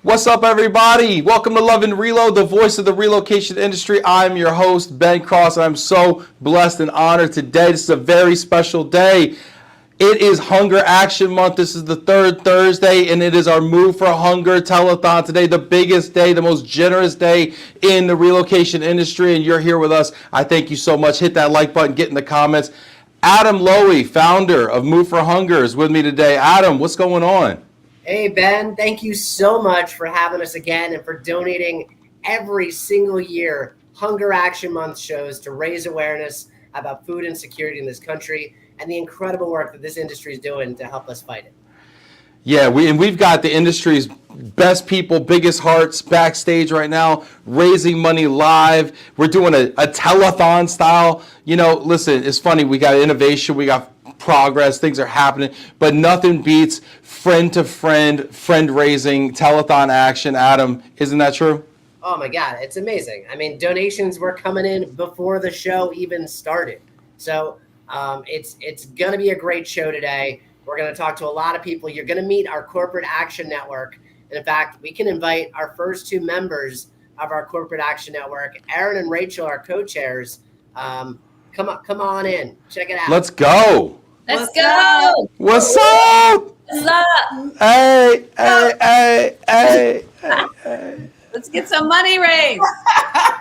What's up, everybody? Welcome to Love and Reload, the voice of the relocation industry. I'm your host, Ben Cross, and I'm so blessed and honored today. This is a very special day. It is Hunger Action Month. This is the third Thursday, and it is our Move for Hunger Telethon today, the biggest day, the most generous day in the relocation industry, and you're here with us. I thank you so much. Hit that like button, get in the comments. Adam Lowy, founder of Move for Hunger, is with me today. Adam, what's going on? Hey, Ben, thank you so much for having us again and for donating every single year Hunger Action Month shows to raise awareness about food insecurity in this country and the incredible work that this industry is doing to help us fight it. Yeah, we've got the industry's best people, biggest hearts backstage right now, raising money live. We're doing a telethon style. You know, listen, it's funny. We got innovation. We got progress. Things are happening. But nothing beats friend-to-friend, friend-raising telethon action. Adam, isn't that true? Oh, my God. It's amazing. I mean, donations were coming in before the show even started. So it's going to be a great show today. We're going to talk to a lot of people. You're going to meet our Corporate Action Network. And in fact, we can invite our first two members of our Corporate Action Network, Erin and Rachel, our co-chairs. Come on in. Check it out. Let's go. Let's go. What's up? What's up? Hey, hey, hey, hey, hey. Let's get some money raised.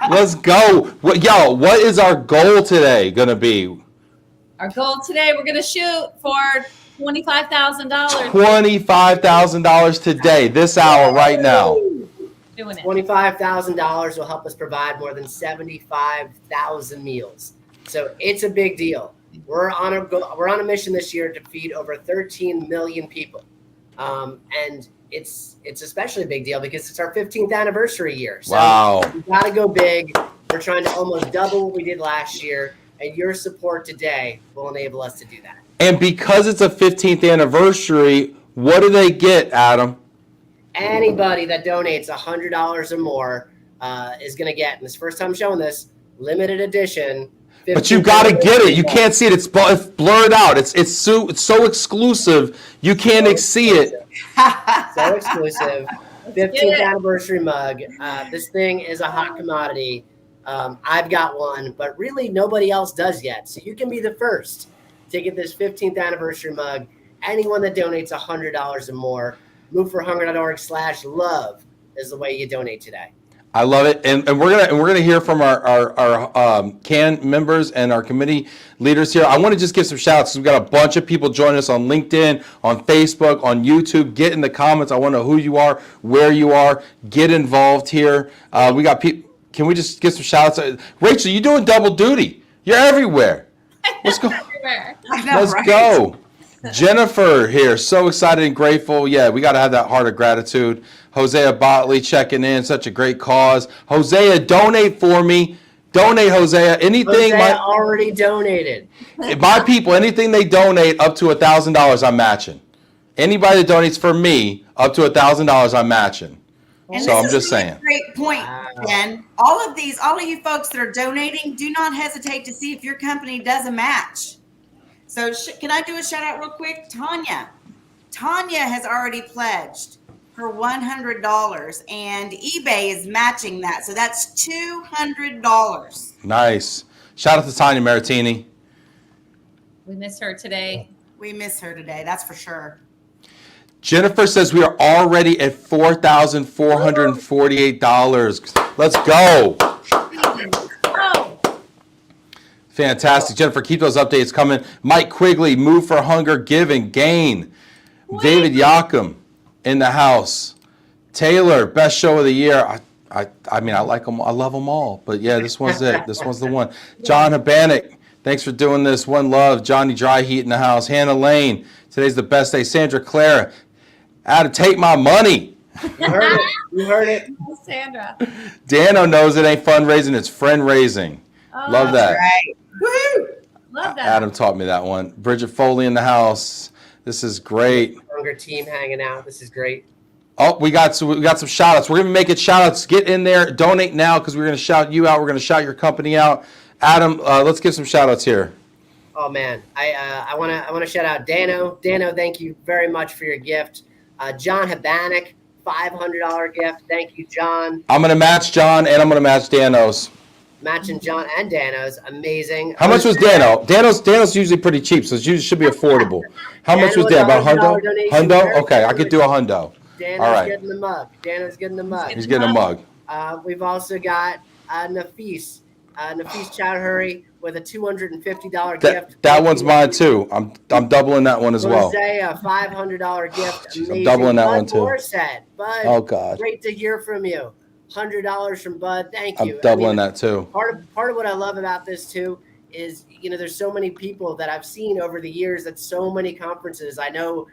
Let's go. What is our goal today going to be? Our goal today, we're going to shoot for $25,000. $25,000 today, this hour, right now. Doing it. $25,000 will help us provide more than 75,000 meals. So it's a big deal. We're on a mission this year to feed over 13 million people. And it's especially a big deal because it's our 15th anniversary year. So wow. We got to go big. We're trying to almost double what we did last year. And your support today will enable us to do that. And because it's a 15th anniversary, what do they get, Adam? Anybody that donates $100 or more is going to get, and this first time showing this, limited edition. But you got to get it. You can't see it. It's blurred out. It's so exclusive. You can't see it. So exclusive. 15th anniversary mug. This thing is a hot commodity. I've got one, but really nobody else does yet. So you can be the first to get this 15th anniversary mug. Anyone that donates $100 or more, moveforhunger.org/love is the way you donate today. I love it, and we're gonna hear from our CAN members and our committee leaders here. I want to just give some shout outs. We've got a bunch of people joining us on LinkedIn, on Facebook, on YouTube. Get in the comments. I want to know who you are, where you are. Get involved here. We got people. Can we just get some shout outs? Rachel, you're doing double duty. You're everywhere. Let's go. Let's go. Jennifer here, so excited and grateful. Yeah, we got to have that heart of gratitude. Hosea Botley checking in, such a great cause. Hosea, donate for me. Donate, Hosea. Anything. Hosea already donated. My people, anything they donate up to $1,000, I'm matching. Anybody that donates for me up to $1,000, I'm matching. And so this I'm just saying. A great point, Ben. All of you folks that are donating, do not hesitate to see if your company does a match. So can I do a shout out real quick? Tanya has already pledged her $100 and eBay is matching that. So that's $200. Nice. Shout out to Tanya Maritini. We miss her today. We miss her today. That's for sure. Jennifer says we are already at $4,448. Let's go. Fantastic. Jennifer, keep those updates coming. Mike Quigley, Move for Hunger, Give and Gain. David Yakum in the house. Taylor, best show of the year. I mean, I like them. I love them all. But yeah, this one's it. This one's the one. John Habanik, thanks for doing this. One love. Johnny Dry Heat in the house. Hannah Lane, today's the best day. Sandra Clara, how to take my money. You heard it. You heard it. Sandra. Dano knows it ain't fundraising, it's friend raising. Love that. Right. Woo-hoo. Love that. Adam taught me that one. Bridget Foley in the house. This is great. Hunger team hanging out. This is great. Oh, we got some shout outs. We're going to make it shout outs. Get in there. Donate now because we're going to shout you out. We're going to shout your company out. Adam, let's give some shout outs here. Oh man, I want to shout out Dano. Dano, thank you very much for your gift. John Habanik, $500 gift. Thank you, John. I'm going to match John, and I'm going to match Dano's. Matching John and Dano's. Amazing. How much was Dano? Dano's usually pretty cheap, so it should be affordable. How much was Dan? About $100? $100? Okay, I could do $100. Dano's All right. getting the mug. Dano's getting the mug. He's getting a mug. We've also got Nafis Chowdhury with a $250 gift. That one's mine too. I'm doubling that one as well. Hosea, $500 gift. Jeez, I'm doubling that one too. Bud, oh God. Great to hear from you. $100 from Bud. Thank you. I'm doubling that too. Part of what I love about this too is, there's so many people that I've seen over the years at so many conferences. I know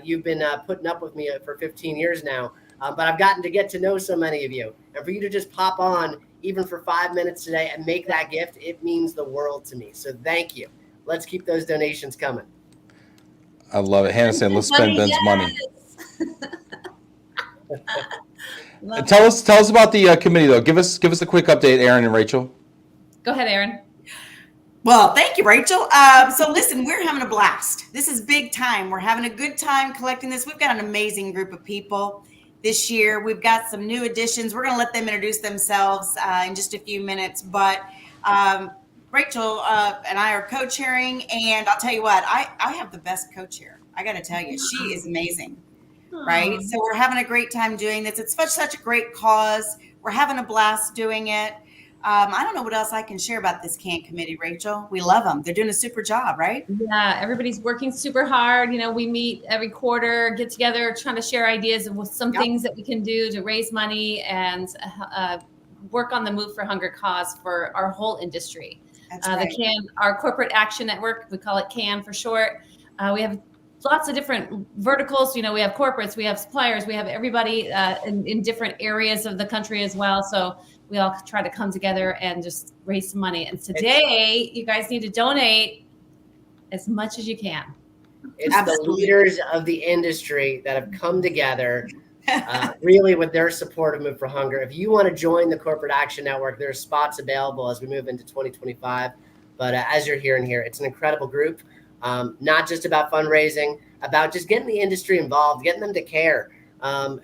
you've been putting up with me for 15 years now, but I've gotten to get to know so many of you. And for you to just pop on even for 5 minutes today and make that gift, it means the world to me. So thank you. Let's keep those donations coming. I love it. Hannah said, let's spend Ben's money. Tell us about the committee though. Give us a quick update, Erin and Rachel. Go ahead, Erin. Well, thank you, Rachel. So listen, we're having a blast. This is big time. We're having a good time collecting this. We've got an amazing group of people this year. We've got some new additions. We're going to let them introduce themselves in just a few minutes. But Rachel and I are co-chairing, and I'll tell you what, I have the best co-chair. I got to tell you, she is amazing. Right? So we're having a great time doing this. It's such a great cause. We're having a blast doing it. I don't know what else I can share about this CAN committee, Rachel. We love them. They're doing a super job, right? Yeah, everybody's working super hard. We meet every quarter, get together, trying to share ideas of some things that we can do to raise money and work on the Move for Hunger cause for our whole industry. That's right. The CAN, our Corporate Action Network, we call it CAN for short. We have lots of different verticals. We have corporates, we have suppliers, we have everybody in different areas of the country as well. So we all try to come together and just raise some money. And today, you guys need to donate as much as you can. It's the leaders of the industry that have come together, really with their support of Move for Hunger. If you want to join the Corporate Action Network, there's spots available as we move into 2025. But as you're hearing here, it's an incredible group. Not just about fundraising, about just getting the industry involved, getting them to care,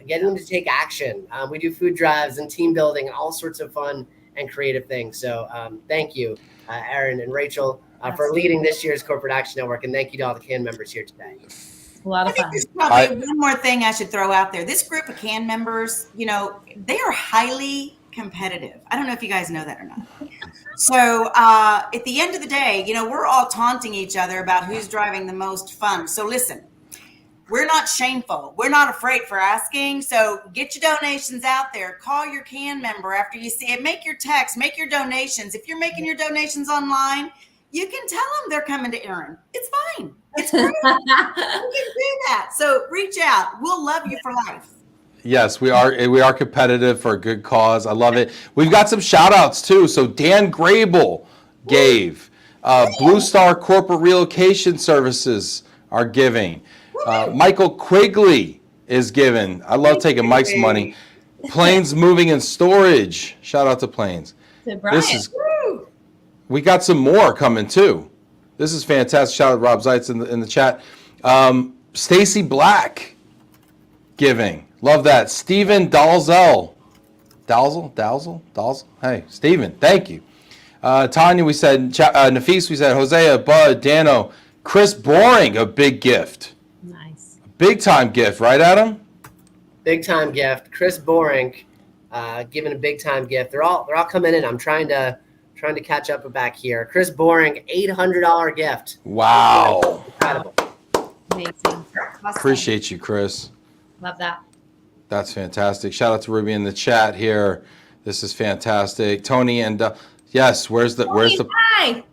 getting them to take action. We do food drives and team building and all sorts of fun and creative things. So thank you, Erin and Rachel, for leading this year's Corporate Action Network. And thank you to all the CAN members here today. A lot of fun. There's probably one more thing I should throw out there. This group of CAN members, they are highly competitive. I don't know if you guys know that or not. So at the end of the day, we're all taunting each other about who's driving the most fun. So listen, we're not shameful. We're not afraid for asking. So get your donations out there. Call your CAN member after you see it. Make your text. Make your donations. If you're making your donations online, you can tell them they're coming to Erin. It's fine. It's great. You can do that. So reach out. We'll love you for life. Yes, we are competitive for a good cause. I love it. We've got some shout outs too. So Dan Grable gave. Blue Star Corporate Relocation Services are giving. Michael Quigley is giving. I love taking Mike's money. Plains Moving and Storage. Shout out to Plains. We got some more coming too. This is fantastic. Shout out to Rob Zeitz in the chat. Stacy Black giving. Love that. Stephen Dalzell. Dalzell? Hey, Stephen, thank you. Tanya, we said, Nafis, we said, Hosea, Bud, Dano, Chris Boring, a big gift. Nice. A big time gift, right, Adam? Big time gift. Chris Boring giving a big time gift. They're all coming in. I'm trying to catch up back here. Chris Boring, $800 gift. Wow. Incredible. Amazing. Awesome. Appreciate you, Chris. Love that. That's fantastic. Shout out to Ruby in the chat here. This is fantastic. Tony and yes, where's the Hi.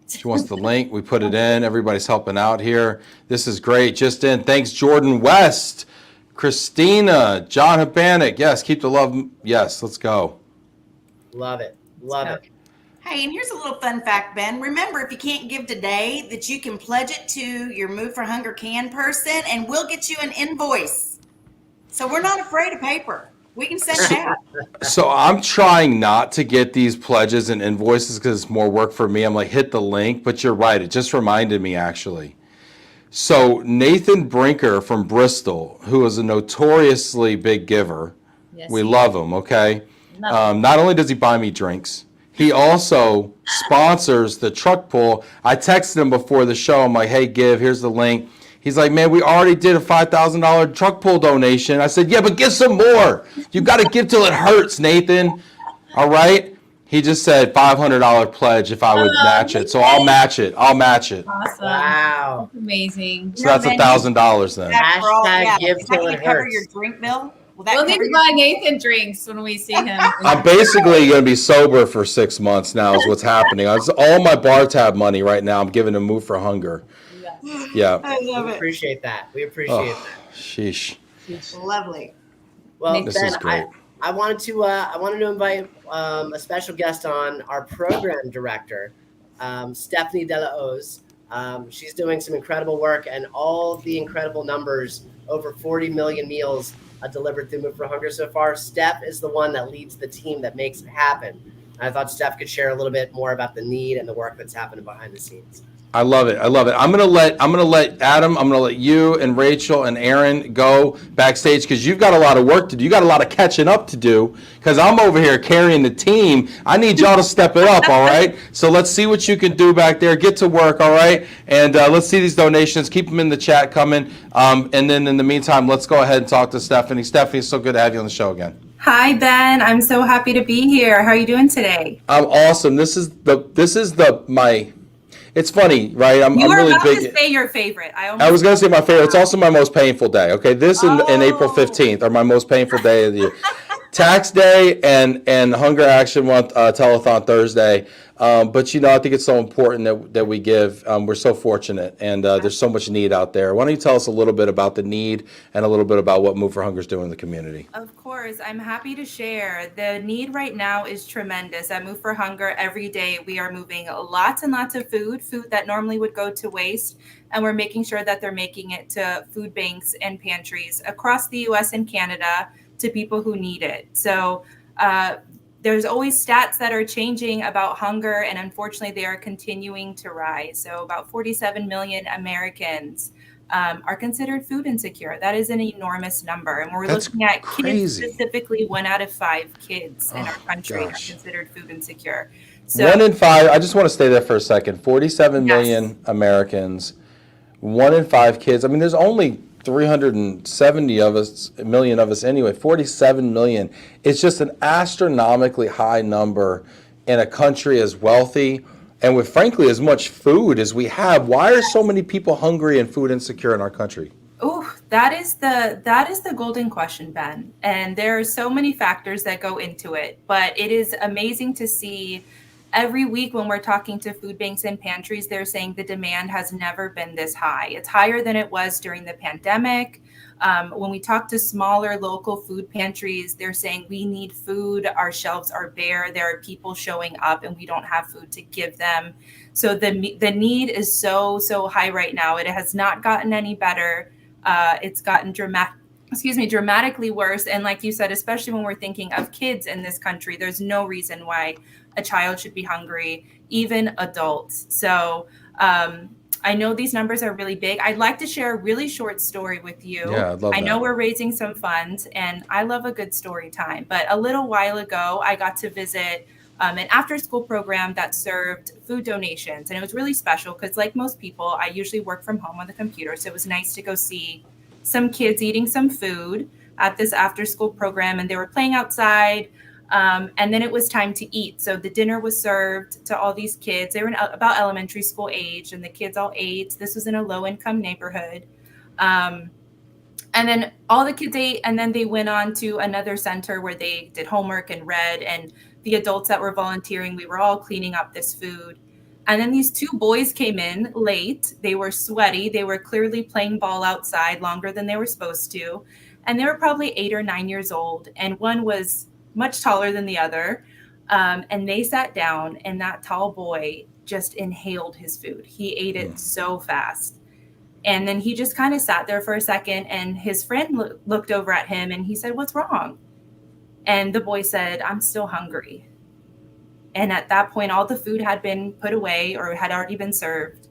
She wants the link. We put it in. Everybody's helping out here. This is great. Just in. Thanks, Jordan West, Christina, John Habanik. Yes, keep the love. Yes, let's go. Love it. Love it. Hey, and here's a little fun fact, Ben. Remember, if you can't give today, that you can pledge it to your Move for Hunger CAN person, and we'll get you an invoice. So we're not afraid of paper. We can send it out. So I'm trying not to get these pledges and invoices because it's more work for me. I'm like, hit the link, but you're right. It just reminded me, actually. So Nathan Brinker from Bristol, who is a notoriously big giver, Yes, we love him, okay? Love Not only does he buy me drinks, he also sponsors the truck pull. I texted him before the show. I'm like, hey, here's the link. He's like, man, we already did a $5,000 truck pull donation. I said, yeah, but give some more. You got to give till it hurts, Nathan. All right? He just said $500 pledge if I would match it. So I'll match it. I'll match it. Awesome. Wow. That's amazing. So that's $1,000 then. Hashtag give Is that till going it to cover hurts. your drink bill? Will that We'll need cover to your- buy Nathan drinks when we see him. I'm basically going to be sober for 6 months now is what's happening. All my bar tab money right now I'm giving to Move for Hunger. Yeah. I love We it. appreciate that. We appreciate Oh, sheesh. Lovely. that. Well, This Ben, is great. I wanted to invite a special guest on, our program director, Stephanie Delaoz. She's doing some incredible work, and all the incredible numbers, over 40 million meals delivered through Move for Hunger so far. Steph is the one that leads the team that makes it happen. I thought Steph could share a little bit more about the need and the work that's happening behind the scenes. I love it. I love it. I'm gonna let Adam, I'm gonna let you and Rachel and Erin go backstage because you've got a lot of work to do. You got a lot of catching up to do because I'm over here carrying the team. I need y'all to step it up, all right? So let's see what you can do back there. Get to work, all right? And let's see these donations. Keep them in the chat coming. And then in the meantime, let's go ahead and talk to Stephanie. Stephanie, it's so good to have you on the show again. Hi, Ben. I'm so happy to be here. How are you doing today? I'm awesome. It's funny, right? I'm You were really about big. to say your favorite. I was going to say my favorite. It's also my most painful day. Okay, this and April Oh. 15th are my most painful day of the year. Tax Day and Hunger Action Month Telethon Thursday. But I think it's so important that we give. We're so fortunate, and there's so much need out there. Why don't you tell us a little bit about the need and a little bit about what Move for Hunger is doing in the community? Of course, I'm happy to share. The need right now is tremendous. At Move for Hunger, every day we are moving lots and lots of food that normally would go to waste, and we're making sure that they're making it to food banks and pantries across the U.S. and Canada to people who need it. So there's always stats that are changing about hunger, and unfortunately they are continuing to rise. So about 47 million Americans are considered food insecure. That is an enormous number. And we're That's looking at crazy. kids specifically, 1 out of 5 kids in our country gosh. are considered food insecure. So 1 in 5. I just want to stay there for a second. 47 Yes. million Americans. 1 in 5 kids. I mean, there's only 370 million of us anyway. 47 million. It's just an astronomically high number in a country as wealthy and with, frankly, as much food as we have. Why are so many people hungry and food insecure in our country? Oh, that is the golden question, Ben. And there are so many factors that go into it, but it is amazing to see every week when we're talking to food banks and pantries, they're saying the demand has never been this high. It's higher than it was during the pandemic. When we talk to smaller local food pantries, they're saying we need food. Our shelves are bare. There are people showing up and we don't have food to give them. So the need is so high right now. It has not gotten any better. It's gotten dramatically worse. And like you said, especially when we're thinking of kids in this country, there's no reason why a child should be hungry, even adults. So I know these numbers are really big. I'd like to share a really short story with you. Yeah, I'd love I know that. we're raising some funds and I love a good story time, but a little while ago, I got to visit an after-school program that served food donations. And it was really special because like most people, I usually work from home on the computer. So it was nice to go see some kids eating some food at this after-school program, and they were playing outside. And then it was time to eat. So the dinner was served to all these kids. They were about elementary school age, and the kids all ate. This was in a low-income neighborhood. And then all the kids ate, and then they went on to another center where they did homework and read. And the adults that were volunteering, we were all cleaning up this food. And then these 2 boys came in late. They were sweaty. They were clearly playing ball outside longer than they were supposed to. And they were probably 8 or 9 years old. And one was much taller than the other. And they sat down, and that tall boy just inhaled his food. He ate it so fast. And then he just kind of sat there for a second, and his friend looked over at him and he said, "What's wrong?" And the boy said, "I'm still hungry." And at that point, all the food had been put away or had already been served.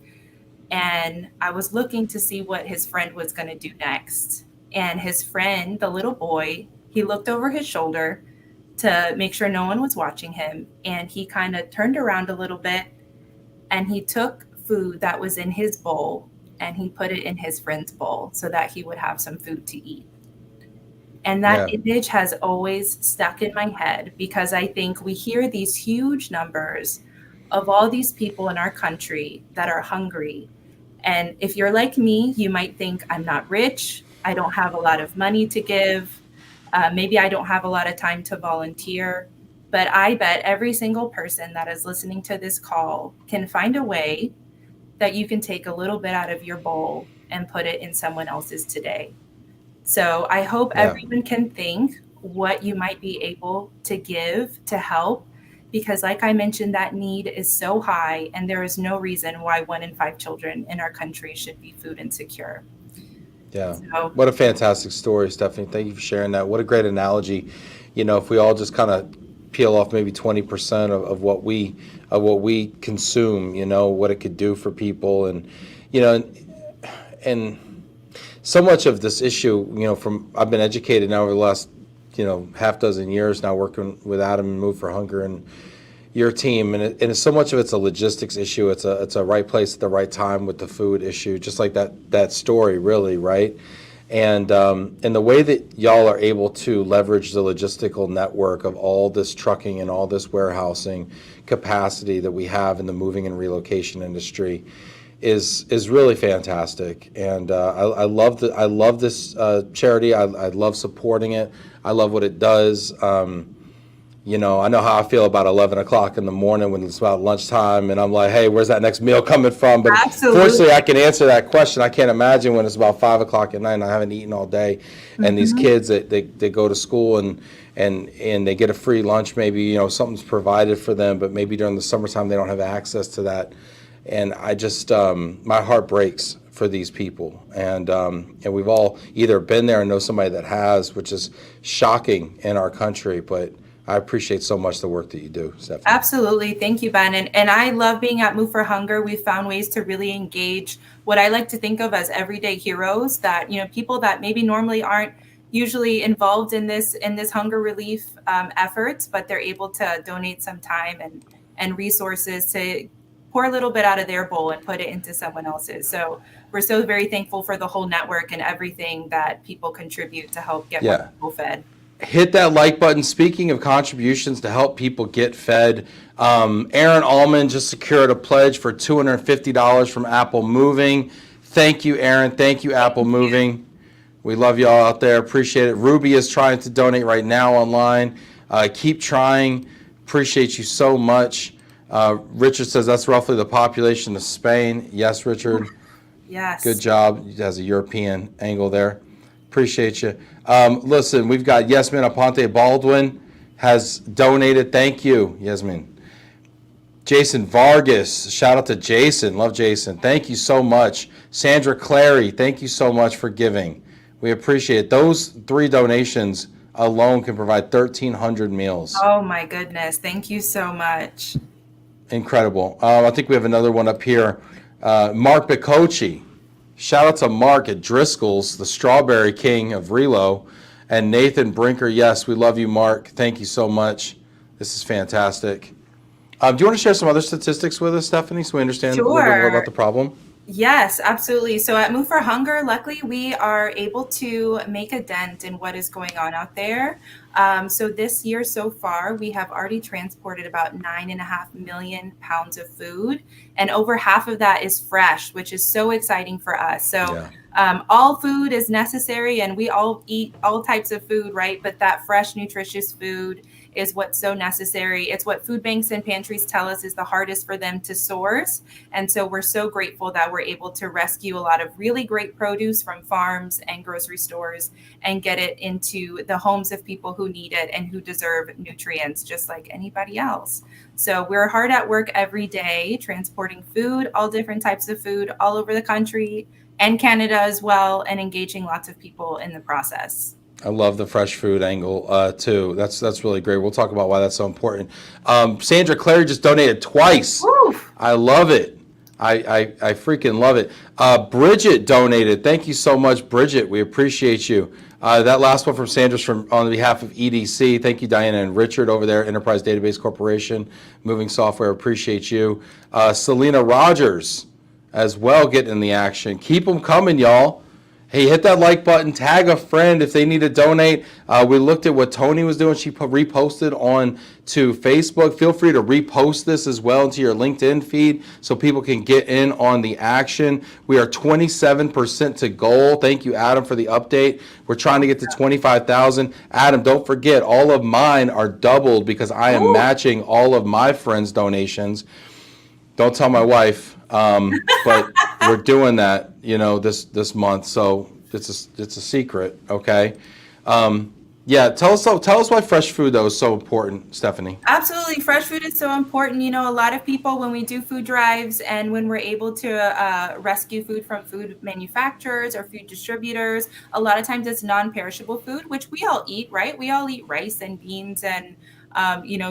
And I was looking to see what his friend was going to do next. And his friend, the little boy, he looked over his shoulder to make sure no one was watching him. And he kind of turned around a little bit and he took food that was in his bowl and he put it in his friend's bowl so that he would have some food to eat. And that image has always stuck in my head because I think we hear these huge numbers of all these people in our country that are hungry. And if you're like me, you might think I'm not rich. I don't have a lot of money to give. Maybe I don't have a lot of time to volunteer. But I bet every single person that is listening to this call can find a way that you can take a little bit out of your bowl and put it in someone else's today. So I hope everyone can think what you might be able to give to help, because like I mentioned, that need is so high and there is no reason why 1 in 5 children in our country should be food insecure. Yeah. So, What a fantastic story, Stephanie. Thank you for sharing that. What a great analogy. You know, if we all just kind of peel off maybe 20% of what we consume, you know, what it could do for people. And, you know, and so much of this issue, you know, I've been educated now over the last, you know, half dozen years now working with Adam and Move for Hunger and your team, and so much of it's a logistics issue. It's a right place at the right time with the food issue, just like that story, really, right? And the way that y'all are able to leverage the logistical network of all this trucking and all this warehousing capacity that we have in the moving and relocation industry is really fantastic. And I love this charity. I love supporting it. I love what it does. You know, I know how I feel about 11 o'clock in the morning when it's about lunchtime and I'm like, hey, where's that next meal coming from? But fortunately, I can answer that question. I can't imagine when it's about 5 o'clock at night and I haven't eaten all day. And these kids, they go to school and they get a free lunch. Maybe, you know, something's provided for them, but maybe during the summertime they don't have access to that. And I just, my heart breaks for these people. And we've all either been there or know somebody that has, which is shocking in our country. But I appreciate so much the work that you do, Stephanie. Absolutely. Thank you, Ben. And I love being at Move for Hunger. We've found ways to really engage what I like to think of as everyday heroes, that, you know, people that maybe normally aren't usually involved in this hunger relief efforts, but they're able to donate some time and resources to pour a little bit out of their bowl and put it into someone else's. So we're so very thankful for the whole network and everything that people contribute to help get more people fed. Hit that like button. Speaking of contributions to help people get fed, Erin Almand just secured a pledge for $250 from Apple Moving. Thank you, Erin. Thank you, Apple Moving. We love y'all out there. Appreciate it. Ruby is trying to donate right now online. Keep trying. Appreciate you so much. Richard says that's roughly the population of Spain. Yes, Richard. Yes. Good job. He has a European angle there. Appreciate you. Listen, we've got Yasmin Aponte Baldwin has donated. Thank you, Yasmin. Jason Vargas, shout out to Jason. Love Jason. Thank you so much. Sandra Clary, thank you so much for giving. We appreciate it. Those 3 donations alone can provide 1,300 meals. Oh my goodness. Thank you so much. Incredible. I think we have another one up here. Mark Bicocchi. Shout out to Mark at Driscolls, the Strawberry King of Relo, and Nathan Brinker. Yes, we love you, Mark. Thank you so much. This is fantastic. Do you want to share some other statistics with us, Stephanie, so we understand a little bit more about the problem? Yes, absolutely. So at Move for Hunger, luckily, we are able to make a dent in what is going on out there. So this year so far, we have already transported about 9.5 million pounds of food, and over half of that is fresh, which is so exciting for us. So all food is necessary, and we all eat all types of food, right? But that fresh, nutritious food is what's so necessary. It's what food banks and pantries tell us is the hardest for them to source. And so we're so grateful that we're able to rescue a lot of really great produce from farms and grocery stores and get it into the homes of people who need it and who deserve nutrients just like anybody else. So we're hard at work every day transporting food, all different types of food all over the country and Canada as well, and engaging lots of people in the process. I love the fresh food angle too. That's really great. We'll talk about why that's so important. Sandra Clary just donated twice. Woo! I love it. I freaking love it. Bridget donated. Thank you so much, Bridget. We appreciate you. That last one from Sandra's on behalf of EDC. Thank you, Diana and Richard over there, Enterprise Database Corporation, Moving Software. Appreciate you. Selena Rogers as well getting in the action. Keep them coming, y'all. Hey, hit that like button, tag a friend if they need to donate. We looked at what Tony was doing. She reposted on to Facebook. Feel free to repost this as well into your LinkedIn feed so people can get in on the action. We are 27% to goal. Thank you, Adam, for the update. We're trying to get to 25,000. Adam, don't forget, all of mine are doubled because I am matching all of my friends' donations. Don't tell my wife, but we're doing that, this month. So it's a secret, okay? Yeah, tell us why fresh food though is so important, Stephanie. Absolutely, fresh food is so important. A lot of people, when we do food drives and when we're able to rescue food from food manufacturers or food distributors, a lot of times it's non-perishable food, which we all eat, right? We all eat rice and beans and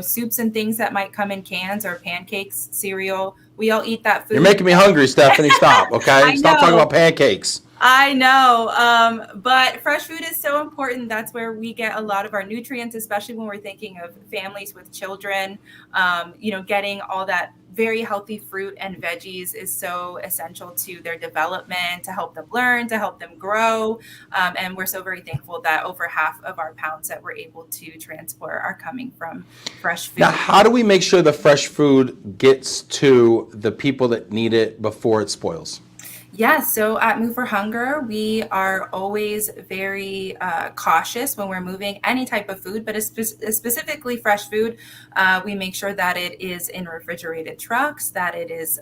soups and things that might come in cans or pancakes, cereal. We all eat that food. You're making me hungry, Stephanie. Stop, okay? Stop talking about pancakes. I know, but fresh food is so important. That's where we get a lot of our nutrients, especially when we're thinking of families with children. Getting all that very healthy fruit and veggies is so essential to their development, to help them learn, to help them grow. And we're so very thankful that over half of our pounds that we're able to transport are coming from fresh food. Now, how do we make sure the fresh food gets to the people that need it before it spoils? Yes, so at Move for Hunger, we are always very cautious when we're moving any type of food, but specifically fresh food. We make sure that it is in refrigerated trucks, that it is,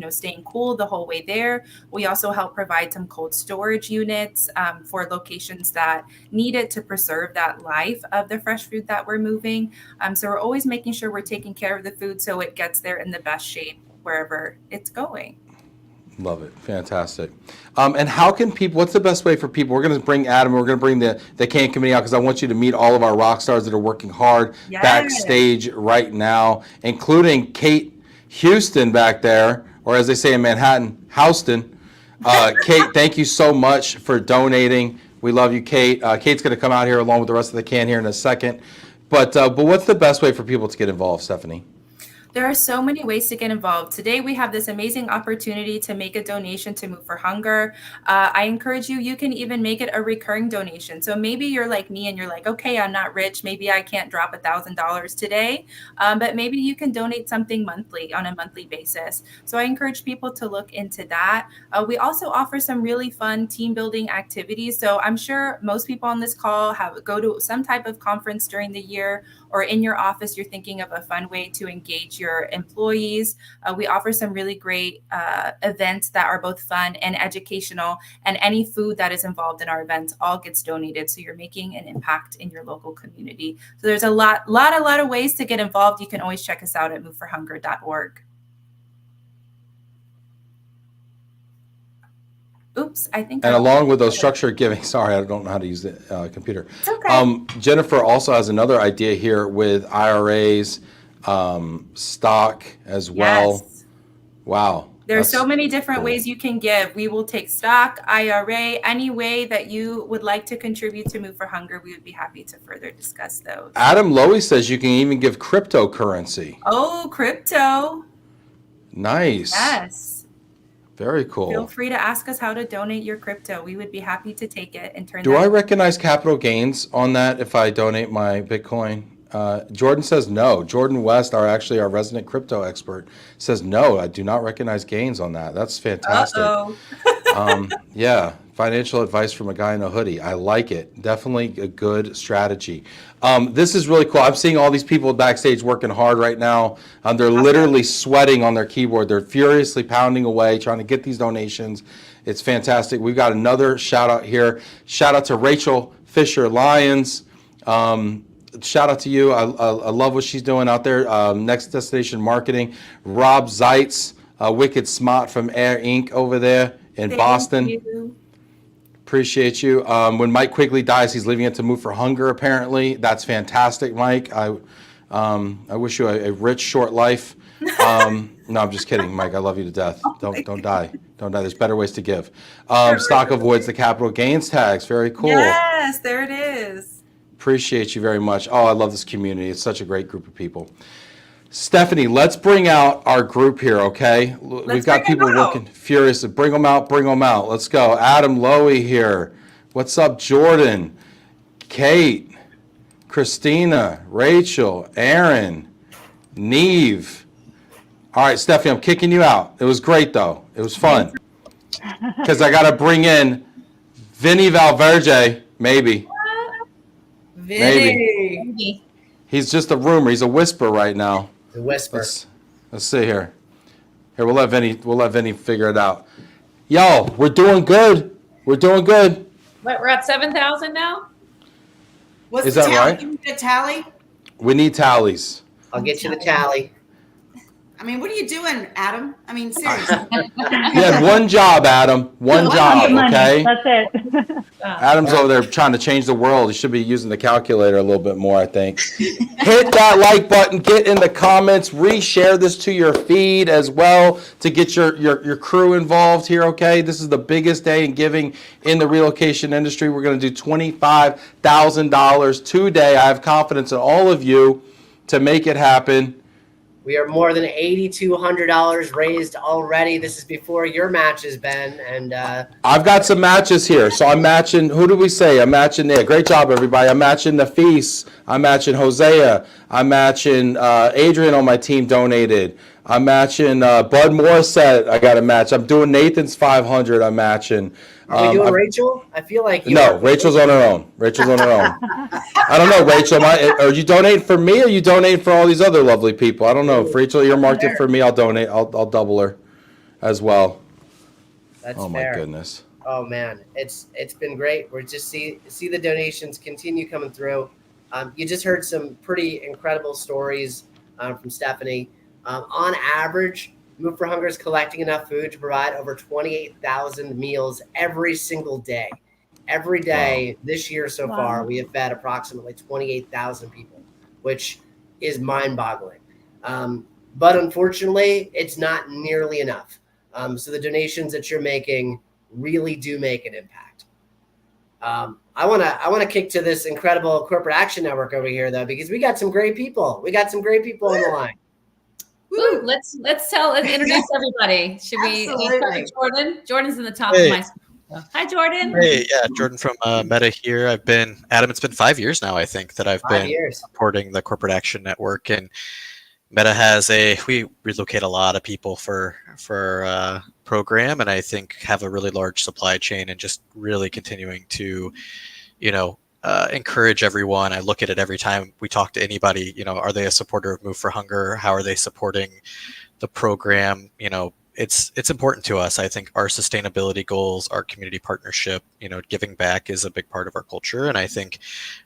staying cool the whole way there. We also help provide some cold storage units for locations that need it to preserve that life of the fresh food that we're moving. So we're always making sure we're taking care of the food so it gets there in the best shape wherever it's going. Love it. Fantastic. And how can people, what's the best way for people? We're going to bring Adam, we're going to bring the CAN committee out because I want you to meet all of our rock stars that are working hard backstage right now, including Kate Houston back there, or as they say in Manhattan, Houston. Kate, thank you so much for donating. We love you, Kate. Kate's going to come out here along with the rest of the CAN here in a second. But what's the best way for people to get involved, Stephanie? There are so many ways to get involved. Today, we have this amazing opportunity to make a donation to Move for Hunger. I encourage you can even make it a recurring donation. So maybe you're like me and you're like, okay, I'm not rich. Maybe I can't drop $1,000 today, but maybe you can donate something monthly on a monthly basis. So I encourage people to look into that. We also offer some really fun team building activities. So I'm sure most people on this call go to some type of conference during the year, or in your office, you're thinking of a fun way to engage your employees. We offer some really great events that are both fun and educational, and any food that is involved in our events all gets donated. So you're making an impact in your local community. So there's a lot of ways to get involved. You can always check us out at moveforhunger.org. Oops, I think. And along with those structured giving, sorry, I don't know how to use the computer. It's okay. Jennifer also has another idea here with IRAs, stock as well. Yes. Wow. There's so many different ways you can give. We will take stock, IRA, any way that you would like to contribute to Move for Hunger. We would be happy to further discuss those. Adam Lowy says you can even give cryptocurrency. Oh, crypto. Nice. Yes. Very cool. Feel free to ask us how to donate your crypto. We would be happy to take it and turn. Do I recognize capital gains on that if I donate my Bitcoin? Jordan says no. Jordan West, our resident crypto expert, says no. I do not recognize gains on that. That's fantastic. Yeah, financial advice from a guy in a hoodie. I like it. Definitely a good strategy. This is really cool. I'm seeing all these people backstage working hard right now. They're literally sweating on their keyboard. They're furiously pounding away, trying to get these donations. It's fantastic. We've got another shout out here. Shout out to Rachel Fisher Lyons. Shout out to you. I love what she's doing out there. Next Destination Marketing. Rob Zeitz, Wicked Smart from Air Inc. over there in Boston. You. Appreciate you. When Mike Quigley dies, he's leaving it to Move for Hunger, apparently. That's fantastic, Mike. I wish you a rich, short life. No, I'm just kidding, Mike. I love you to death. Don't die. Don't die. There's better ways to give. Stock avoids the capital gains tax. Very cool. Yes, there it is. Appreciate you very much. Oh, I love this community. It's such a great group of people. Stephanie, let's bring out our group here, okay? We've got people looking furious. Bring them out, bring them out. Let's go. Adam Lowy here. What's up, Jordan? Kate, Christina, Rachel, Erin, Niamh. All right, Stephanie, I'm kicking you out. It was great, though. It was fun. Because I got to bring in Vinny Valverde, maybe. Vinny. Maybe. He's just a rumor. He's a whisper right now. The whisper. Let's see here. Here, we'll let Vinny figure it out. Yo, we're doing good. We're doing good. What, we're at 7,000 now? What's Is the that tally? right? You need a tally? We need tallies. I'll get you the tally. I mean, what are you doing, Adam? I mean, seriously. You had one job, Adam. One job, okay? That's it. Adam's over there trying to change the world. He should be using the calculator a little bit more, I think. Hit that like button. Get in the comments. Reshare this to your feed as well to get your crew involved here, okay? This is the biggest day in giving in the relocation industry. We're going to do $25,000 today. I have confidence in all of you to make it happen. We are more than $8,200 raised already. This is before your matches, Ben. And I've got some matches here. So I'm matching, who do we say? I'm matching there. Great job, everybody. I'm matching Nafis. I'm matching Hosea. I'm matching Adrian on my team donated. I'm matching Bud Morissette. I got a match. I'm doing Nathan's 500. I'm matching. are we doing Rachel? I feel like you No, Rachel's on her own. Rachel's on her own. I don't know, Rachel. Are you donating for me or are you donating for all these other lovely people? I don't know. If Rachel earmarked it for me, I'll donate. I'll double her as well. That's Oh, fair. my goodness. Oh man, it's been great. We're just see the donations continue coming through. You just heard some pretty incredible stories from Stephanie. On average, Move for Hunger is collecting enough food to provide over 28,000 meals every single day. Every day this year so far, we have fed approximately 28,000 people, which is mind-boggling. But unfortunately, it's not nearly enough. So the donations that you're making really do make an impact. I want to kick to this incredible corporate action network over here, though, because we got some great people. We got some great people on the line. Ooh, let's introduce everybody. Should we start with Jordan? Jordan's in the top of my screen. Hi, Jordan. Hey, yeah, Jordan from Meta here. Adam, it's been 5 years now, I think, that I've been supporting the Corporate Action Network. And Meta has we relocate a lot of people for program, and I think have a really large supply chain and just really continuing to, encourage everyone. I look at it every time we talk to anybody, are they a supporter of Move for Hunger? How are they supporting the program? It's important to us. I think our sustainability goals, our community partnership, giving back is a big part of our culture. And I think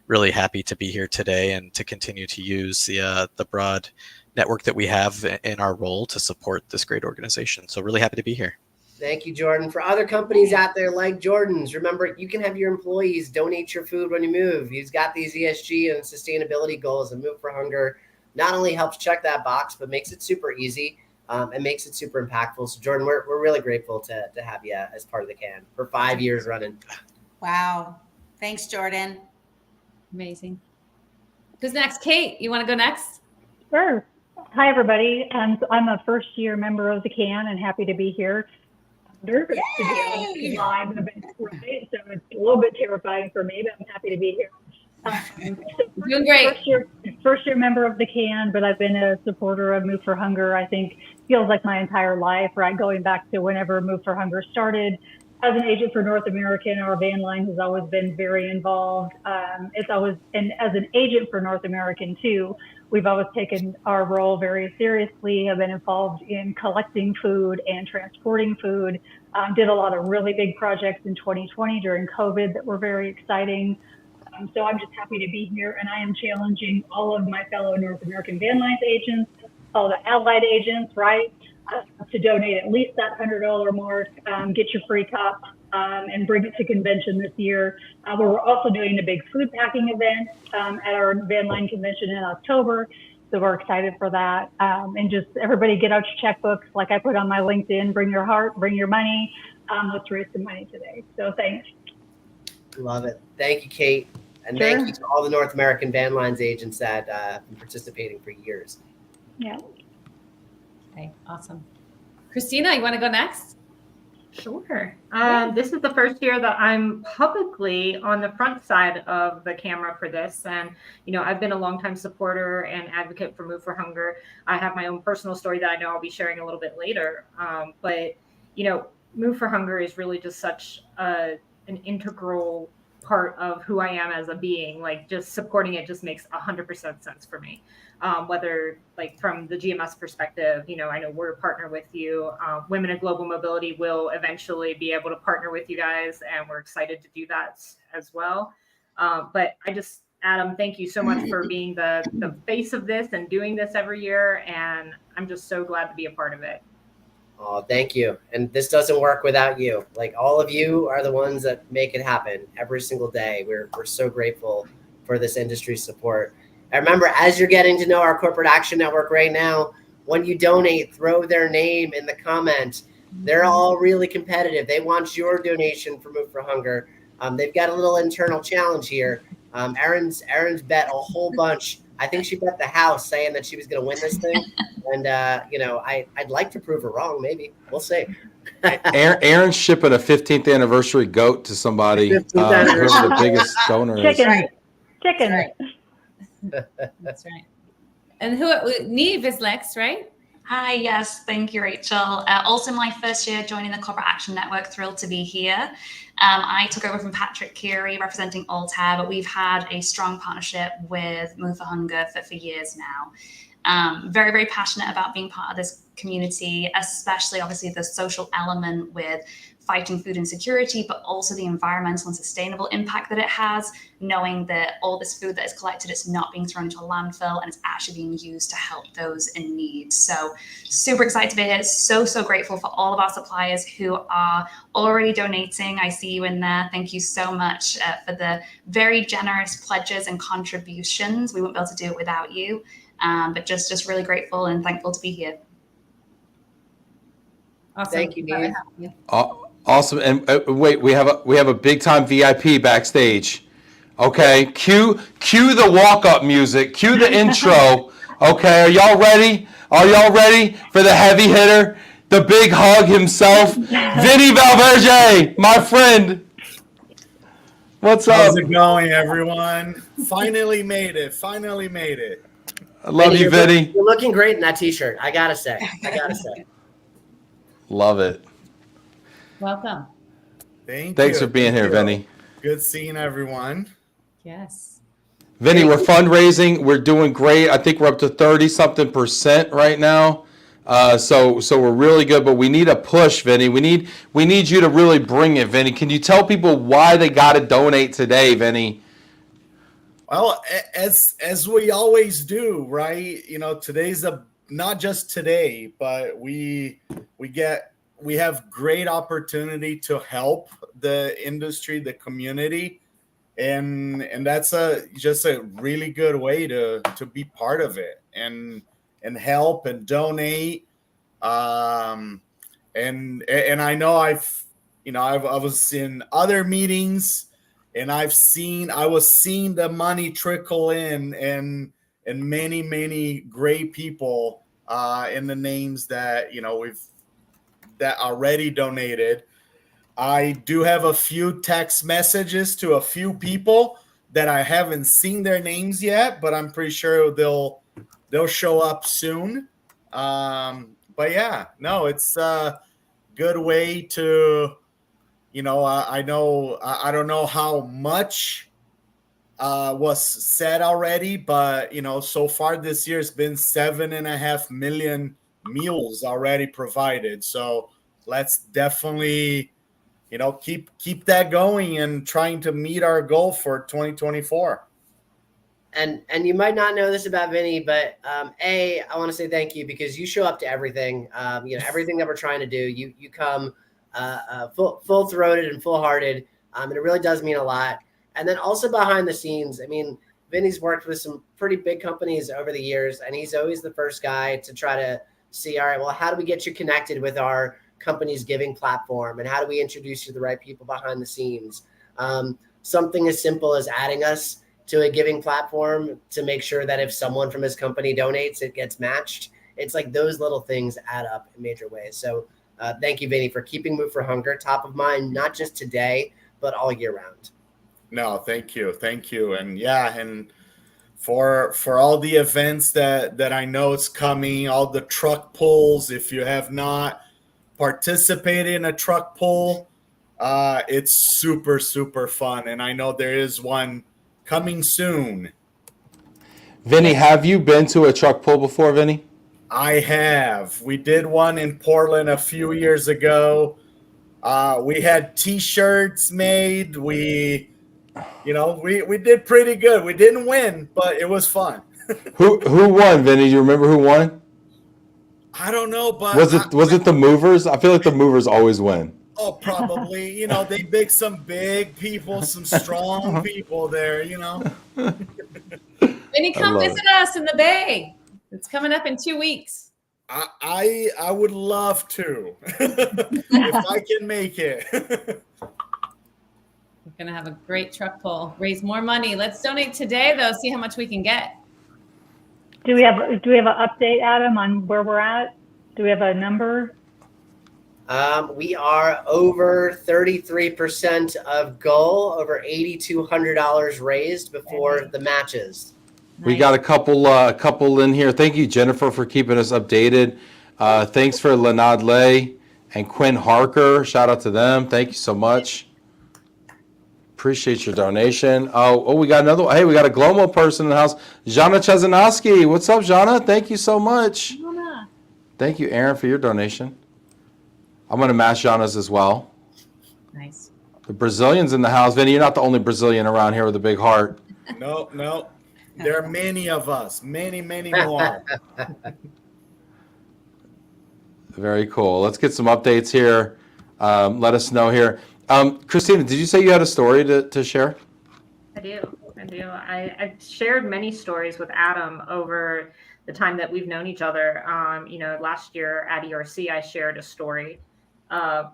really happy to be here today and to continue to use the broad network that we have in our role to support this great organization. So really happy to be here. Thank you, Jordan. For other companies out there like Jordan's, remember, you can have your employees donate your food when you move. He's got these ESG and sustainability goals, and Move for Hunger not only helps check that box, but makes it super easy and makes it super impactful. So, Jordan, we're really grateful to have you as part of the CAN for 5 years running. Wow. Thanks, Jordan. Amazing. Who's next? Kate, you want to go next? Sure. Hi, everybody. So I'm a first-year member of the CAN and happy to be here. I'm nervous to be on live event, right? So it's a little bit terrifying for me, but I'm happy to be here. Doing great. First year member of the CAN, but I've been a supporter of Move for Hunger. I think feels like my entire life, right? Going back to whenever Move for Hunger started. As an agent for North American, our van line has always been very involved. And as an agent for North American too, we've always taken our role very seriously, have been involved in collecting food and transporting food. Did a lot of really big projects in 2020 during COVID that were very exciting. So I'm just happy to be here, and I am challenging all of my fellow North American van lines agents, all the allied agents, right, to donate at least that $100 mark, get your free cup, and bring it to convention this year. We're also doing a big food packing event at our van line convention in October. So we're excited for that. And just everybody get out your checkbooks. Like I put on my LinkedIn, bring your heart, bring your money. Let's raise some money today. So thanks. Love it. Thank you, Kate. And thank you to all the North American Van Lines agents that have been participating for years. Yeah. Okay, awesome. Christina, you want to go next? Sure. This is the first year that I'm publicly on the front side of the camera for this. And, you know, I've been a longtime supporter and advocate for Move for Hunger. I have my own personal story that I know I'll be sharing a little bit later. But, you know, Move for Hunger is really just such an integral part of who I am as a being. Like, just supporting it just makes 100% sense for me. Whether like from the GMS perspective, you know, I know we're a partner with you. Women in Global Mobility will eventually be able to partner with you guys, and we're excited to do that as well. But I just, Adam, thank you so much for being the face of this and doing this every year. And I'm just so glad to be a part of it. Oh, thank you. And this doesn't work without you. Like, all of you are the ones that make it happen every single day. We're so grateful for this industry support. And remember, as you're getting to know our Corporate Action Network right now, when you donate, throw their name in the comment. They're all really competitive. They want your donation for Move for Hunger. They've got a little internal challenge here. Erin's bet a whole bunch. I think she bet the house saying that she was going to win this thing. And, you know, I'd like to prove her wrong. Maybe. We'll see. Erin's shipping a 15th anniversary goat to somebody. 15th Whoever the anniversary. biggest donor is. Chicken. Right. Chicken. Right. That's right. And Niamh is next, right? Hi, yes, thank you, Rachel. Also my first year joining the Corporate Action Network, thrilled to be here. I took over from Patrick Curie representing Altair, but we've had a strong partnership with Move for Hunger for years now. Very, very passionate about being part of this community, especially obviously the social element with fighting food insecurity, but also the environmental and sustainable impact that it has, knowing that all this food that is collected, it's not being thrown into a landfill and it's actually being used to help those in need. So super excited to be here. So grateful for all of our suppliers who are already donating. I see you in there. Thank you so much for the very generous pledges and contributions. We wouldn't be able to do it without you, but just really grateful and thankful to be here. Awesome. Thank you, Niamh. Awesome. And wait, we have a big time VIP backstage. Okay, cue the walk up music. Cue the intro. Okay, are y'all ready? Are y'all ready for the heavy hitter, the big hug himself, Vinny Valverde, my friend? What's up? How's it going, everyone? Finally made it. Finally made it. I love you, Vinny. You're looking great in that t-shirt. I gotta say. Love it. Welcome. Thanks for being here, Vinny. Good seeing everyone. Yes. Vinny, we're fundraising. We're doing great. I think we're up to 30-something% right now. So we're really good, but we need a push, Vinny. We need you to really bring it, Vinny. Can you tell people why they got to donate today, Vinny? Well, as we always do, right? You know, today's not just today, but we have great opportunity to help the industry, the community, and that's just a really good way to be part of it and help and donate. And I know I was in other meetings and I was seeing the money trickle in and many great people in the names that that already donated. I do have a few text messages to a few people that I haven't seen their names yet, but I'm pretty sure they'll show up soon. But yeah, no, it's a good way to, I don't know how much was said already, but so far this year it's been 7.5 million meals already provided. So let's definitely keep that going and trying to meet our goal for 2024. And you might not know this about Vinny, but I want to say thank you because you show up to everything. Everything that we're trying to do, you come full-throated and full-hearted, and it really does mean a lot. And then also behind the scenes, I mean, Vinny's worked with some pretty big companies over the years, and he's always the first guy to try to see, all right, well, how do we get you connected with our company's giving platform, and how do we introduce you to the right people behind the scenes? Something as simple as adding us to a giving platform to make sure that if someone from his company donates, it gets matched. It's like those little things add up in major ways. So thank you, Vinny, for keeping Move for Hunger top of mind, not just today, but all year round. No, thank you. And yeah, and for all the events that I know is coming, all the truck pulls, if you have not participated in a truck pull, it's super, super fun. And I know there is one coming soon. Vinny, have you been to a truck pull before, Vinny? I have. We did one in Portland a few years ago. We had T-shirts made. We did pretty good. We didn't win, but it was fun. Who won, Vinny? Do you remember who won? I don't know, but was it the Movers? I feel like the Movers always win. Oh, probably. They pick some big people, some strong people there. Vinny, come visit us in the Bay. It's coming up in 2 weeks. I would love to if I can make it. We're gonna have a great truck pull. Raise more money. Let's donate today, though. See how much we can get. Do we have an update, Adam, on where we're at? Do we have a number? We are over 33% of goal, over $8,200 raised before the matches. We got a couple in here. Thank you, Jennifer, for keeping us updated. Thanks for Lenad Lay and Quinn Harker. Shout out to them. Thank you so much. Appreciate your donation. Oh, we got another one. Hey, we got a Glomo person in the house. Jana Chazanowski. What's up, Jana? Thank you so much. Thank you, Erin, for your donation. I'm going to match Jana's as well. Nice. The Brazilians in the house. Vinny, you're not the only Brazilian around here with a big heart. No. There are many of us. Many more. Very cool. Let's get some updates here. Let us know here. Christina, did you say you had a story to share? I do. I've shared many stories with Adam over the time that we've known each other. Last year at ERC, I shared a story,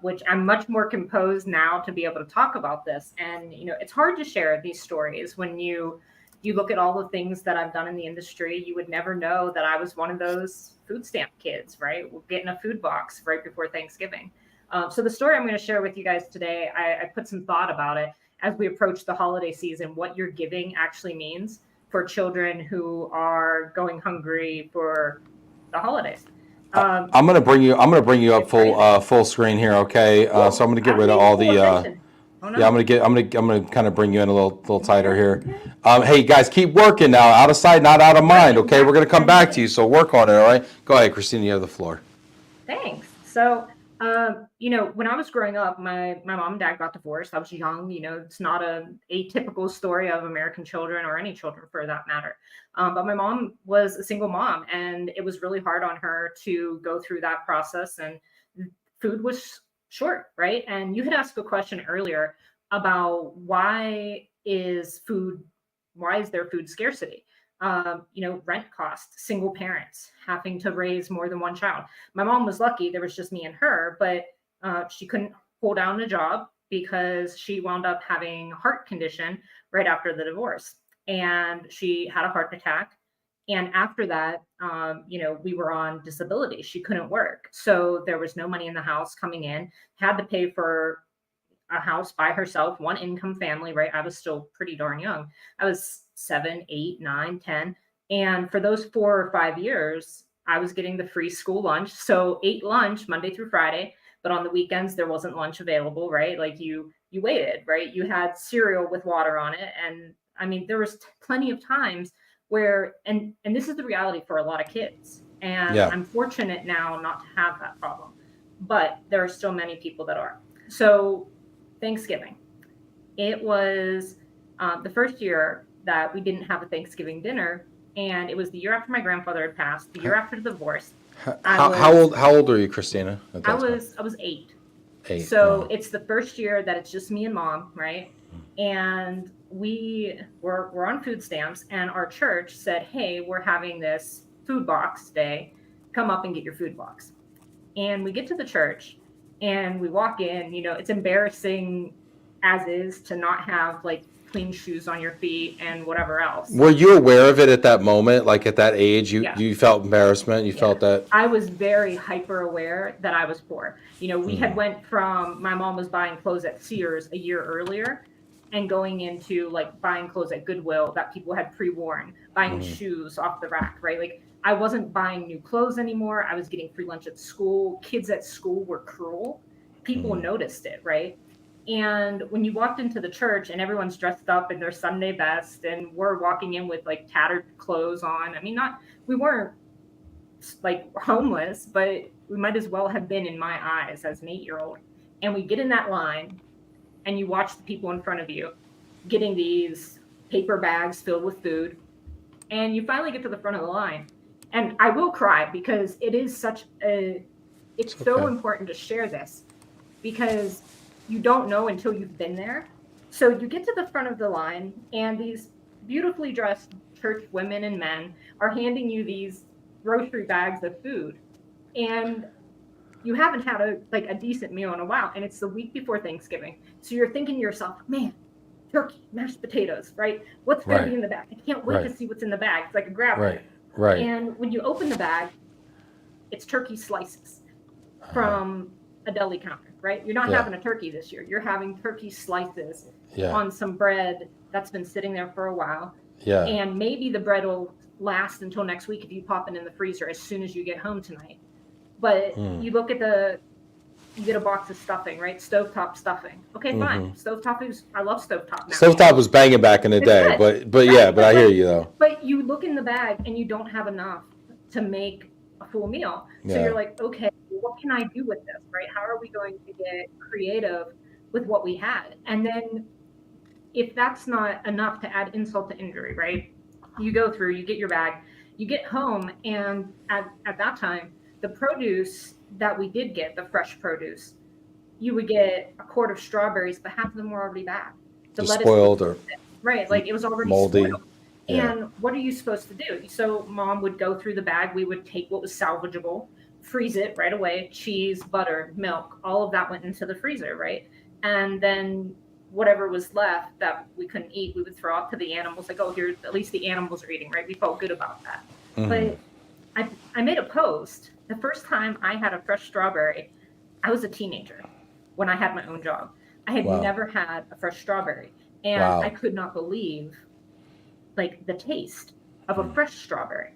which I'm much more composed now to be able to talk about this. And, it's hard to share these stories when you look at all the things that I've done in the industry. You would never know that I was one of those food stamp kids, right? Getting a food box right before Thanksgiving. So the story I'm going to share with you guys today, I put some thought about it as we approach the holiday season, what your giving actually means for children who are going hungry for the holidays. I'm going to bring you up full screen here, okay? So I'm going to get rid of all the Yeah, I'm gonna kind of bring you in a little tighter here. Hey guys, keep working now. Out of sight, not out of mind. Okay, we're gonna come back to you, so work on it. All right, go ahead, Christina. You have the floor. Thanks. So, when I was growing up, my mom and dad got divorced. I was young. It's not a atypical story of American children or any children for that matter. But my mom was a single mom, and it was really hard on her to go through that process. And food was short, right? And you had asked a question earlier about why is there food scarcity? Rent costs, single parents having to raise more than one child. My mom was lucky, there was just me and her, but she couldn't hold down a job because she wound up having a heart condition right after the divorce. And she had a heart attack. And after that, we were on disability. She couldn't work. So there was no money in the house coming in, had to pay for a house by herself, one income family, right? I was still pretty darn young. I was 7, 8, 9, 10. And for those 4 or 5 years, I was getting the free school lunch. So ate lunch Monday through Friday, but on the weekends, there wasn't lunch available, right? Like you waited, right? You had cereal with water on it. And I mean, there was plenty of times where, and this is the reality for a lot of kids. And yeah. I'm fortunate now not to have that problem, but there are still many people that are. So Thanksgiving, it was the first year that we didn't have a Thanksgiving dinner. And it was the year after my grandfather had passed, the year after the divorce. How old are you, Christina? I was 8. 8. So it's the first year that it's just me and mom, right? And we're on food stamps, and our church said, hey, we're having this food box day. Come up and get your food box. And we get to the church and we walk in, you know, it's embarrassing as is to not have like clean shoes on your feet and whatever else. Were you aware of it at that moment? Like at that age, Yeah. you felt embarrassment? You felt that? I was very hyper aware that I was poor. You know, we had went from, my mom was buying clothes at Sears a year earlier and going into like buying clothes at Goodwill that people had pre-worn, buying shoes off the rack, right? Like I wasn't buying new clothes anymore. I was getting free lunch at school. Kids at school were cruel. People noticed it, right? And when you walked into the church and everyone's dressed up in their Sunday best and we're walking in with like tattered clothes on. I mean, we weren't like homeless, but we might as well have been in my eyes as an 8-year-old. And we get in that line and you watch the people in front of you getting these paper bags filled with food. And you finally get to the front of the line. And I will cry because it is it's so important to share this because you don't know until you've been there. So you get to the front of the line and these beautifully dressed church women and men are handing you these grocery bags of food. And you haven't had a decent meal in a while. And it's the week before Thanksgiving. So you're thinking to yourself, man, turkey, mashed potatoes, right? What's going to be in the bag? I can't wait to see what's in the bag. It's like a grab bag. Right. And when you open the bag, it's turkey slices from a deli counter, right? You're not having a turkey this year. You're having turkey slices on some bread that's been sitting there for a while. Yeah. And maybe the bread will last until next week if you pop it in the freezer as soon as you get home tonight. But you look at you get a box of stuffing, right? Stovetop stuffing. Okay, fine. Stovetop I love stovetop now. Stovetop was banging back in the day, but yeah, but I hear you though. But you look in the bag and you don't have enough to make a full meal. So you're like, okay, what can I do with this, right? How are we going to get creative with what we had? And then if that's not enough to add insult to injury, right? You go through, you get your bag, you get home, and at that time, the produce that we did get, the fresh produce, you would get a quart of strawberries, but half of them were already bad. The lettuce spoiled or right, like it was already moldy. spoiled. And what are you supposed to do? So mom would go through the bag. We would take what was salvageable, freeze it right away. Cheese, butter, milk, all of that went into the freezer, right? And then whatever was left that we couldn't eat, we would throw out to the animals. Like, oh, here, at least the animals are eating, right? We felt good about that. But I made a post. The first time I had a fresh strawberry, I was a teenager when I had my own job. I had never had a fresh strawberry. And I could not believe like the taste of a fresh strawberry.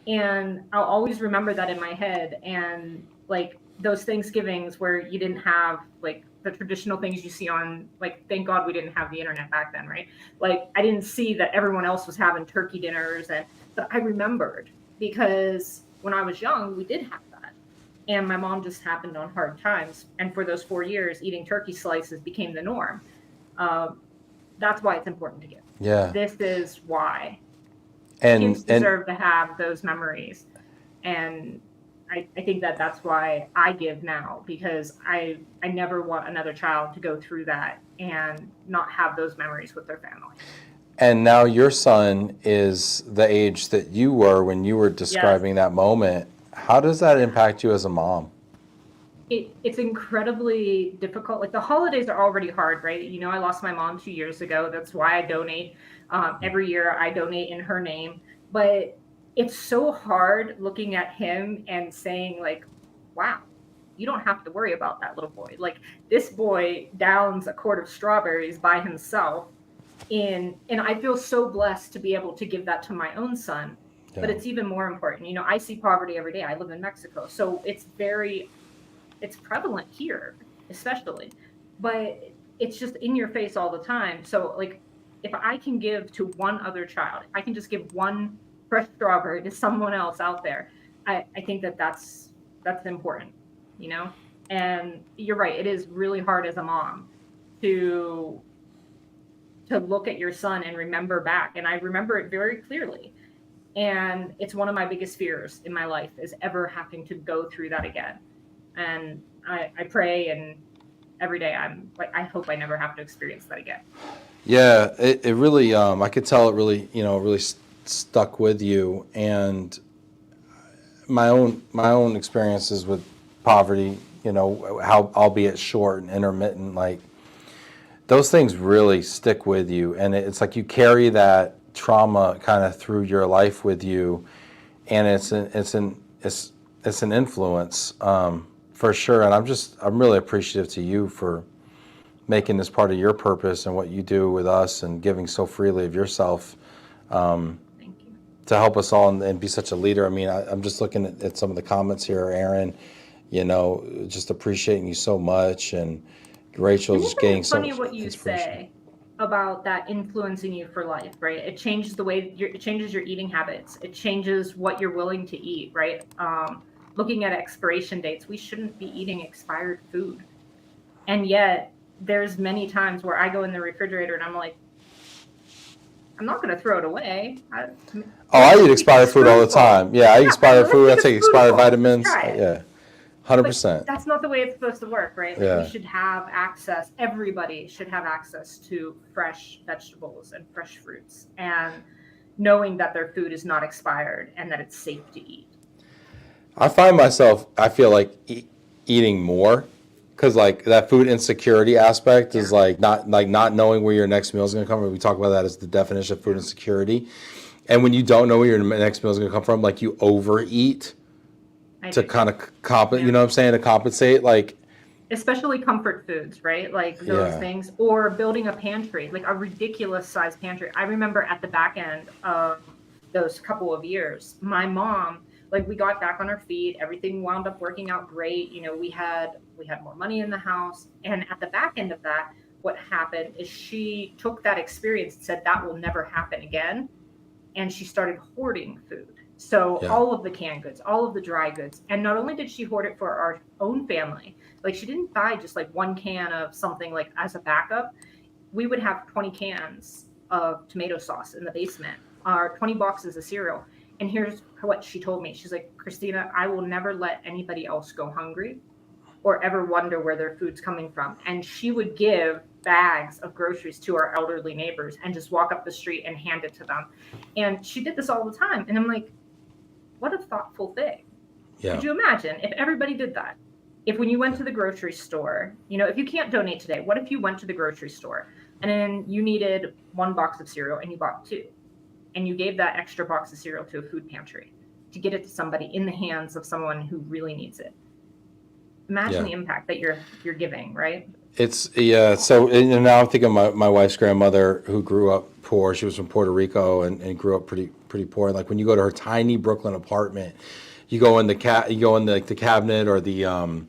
And I'll always remember that in my head. And like those Thanksgivings where you didn't have like the traditional things you see on, like, thank God we didn't have the internet back then, right? Like I didn't see that everyone else was having turkey dinners, but I remembered because when I was young, we did have that. And my mom just happened on hard times. And for those 4 years, eating turkey slices became the norm. That's why it's important to give. Yeah. This is why And kids deserve to have those memories. And I think that's why I give now, because I never want another child to go through that and not have those memories with their family. And now your son is the age that you were when you were describing that moment. How does that impact you as a mom? It's incredibly difficult. Like the holidays are already hard, right? You know, I lost my mom 2 years ago. That's why I donate. Every year I donate in her name. But it's so hard looking at him and saying like, wow, you don't have to worry about that little boy. Like this boy downs a quart of strawberries by himself. And I feel so blessed to be able to give that to my own son. Yeah. But it's even more important. You know, I see poverty every day. I live in Mexico. So it's prevalent here, especially. But it's just in your face all the time. So like if I can give to one other child, if I can just give one fresh strawberry to someone else out there, I think that's important, you know? And you're right. It is really hard as a mom to look at your son and remember back. And I remember it very clearly. And it's one of my biggest fears in my life is ever having to go through that again. And I pray, and every day I'm like, I hope I never have to experience that again. Yeah, it really, I could tell it really, really stuck with you. And my own experiences with poverty, how, albeit short and intermittent, like those things really stick with you. And it's like you carry that trauma kind of through your life with you. And it's an influence, for sure. And I'm really appreciative to you for making this part of your purpose and what you do with us and giving so freely of yourself, Thank you. to help us all and be such a leader. I mean, I'm just looking at some of the comments here, Erin, just appreciating you so much, and Rachel just getting so funny much what you inspiration. say about that influencing you for life, right? It changes the way it changes your eating habits. It changes what you're willing to eat, right? Looking at expiration dates, we shouldn't be eating expired food, and yet there's many times where I go in the refrigerator and I'm like, I'm not going to throw it away. I eat expired food all the time. Yeah, I eat expired food. I let's take take a expired spoonful. vitamins. Let's try it. Yeah, But 100%. that's not the way it's supposed to work, right? Like, Yeah. we should have access. Everybody should have access to fresh vegetables and fresh fruits, and knowing that their food is not expired and that it's safe to eat. I find myself, I feel like eating more, because like that food insecurity aspect is like not knowing where your next meal is going to come from. We talk about that as the definition of food insecurity. And when you don't know where your next meal is going to come from, like you overeat to kind of compensate, you know what I'm saying, to compensate, like especially comfort foods, right? Like those Yeah. things, or building a pantry, like a ridiculous size pantry. I remember at the back end of those couple of years, my mom, like we got back on our feet, everything wound up working out great. We had more money in the house. And at the back end of that, what happened is she took that experience and said that will never happen again. And she started hoarding food. So Yeah. all of the canned goods, all of the dry goods. And not only did she hoard it for our own family, like she didn't buy just like one can of something like as a backup. We would have 20 cans of tomato sauce in the basement, or 20 boxes of cereal. And here's what she told me. She's like, Christina, I will never let anybody else go hungry or ever wonder where their food's coming from. And she would give bags of groceries to our elderly neighbors and just walk up the street and hand it to them. And she did this all the time. And I'm like, what a thoughtful thing. Yeah. Could you imagine if everybody did that? If when you went to the grocery store, if you can't donate today, what if you went to the grocery store and then you needed one box of cereal and you bought two, and you gave that extra box of cereal to a food pantry to get it to somebody in the hands of someone who really needs it? Imagine the impact that you're giving, right? It's so and now I'm thinking of my wife's grandmother, who grew up poor. She was from Puerto Rico and grew up pretty poor. Like when you go to her tiny Brooklyn apartment, you go in the cabinet or the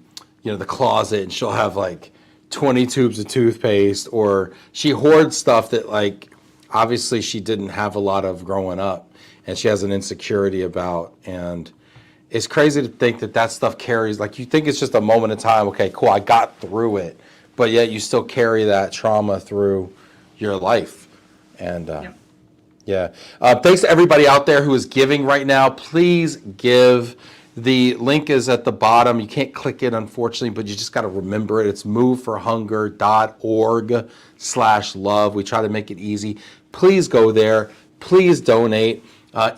closet, and she'll have like 20 tubes of toothpaste, or she hoards stuff that like obviously she didn't have a lot of growing up, and she has an insecurity about. And it's crazy to think that stuff carries, like you think it's just a moment in time. Okay, cool, I got through it. But yet you still carry that trauma through your life. And thanks to everybody out there who is giving right now. Please give. The link is at the bottom. You can't click it, unfortunately, but you just got to remember it. It's moveforhunger.org/love. We try to make it easy. Please go there. Please donate.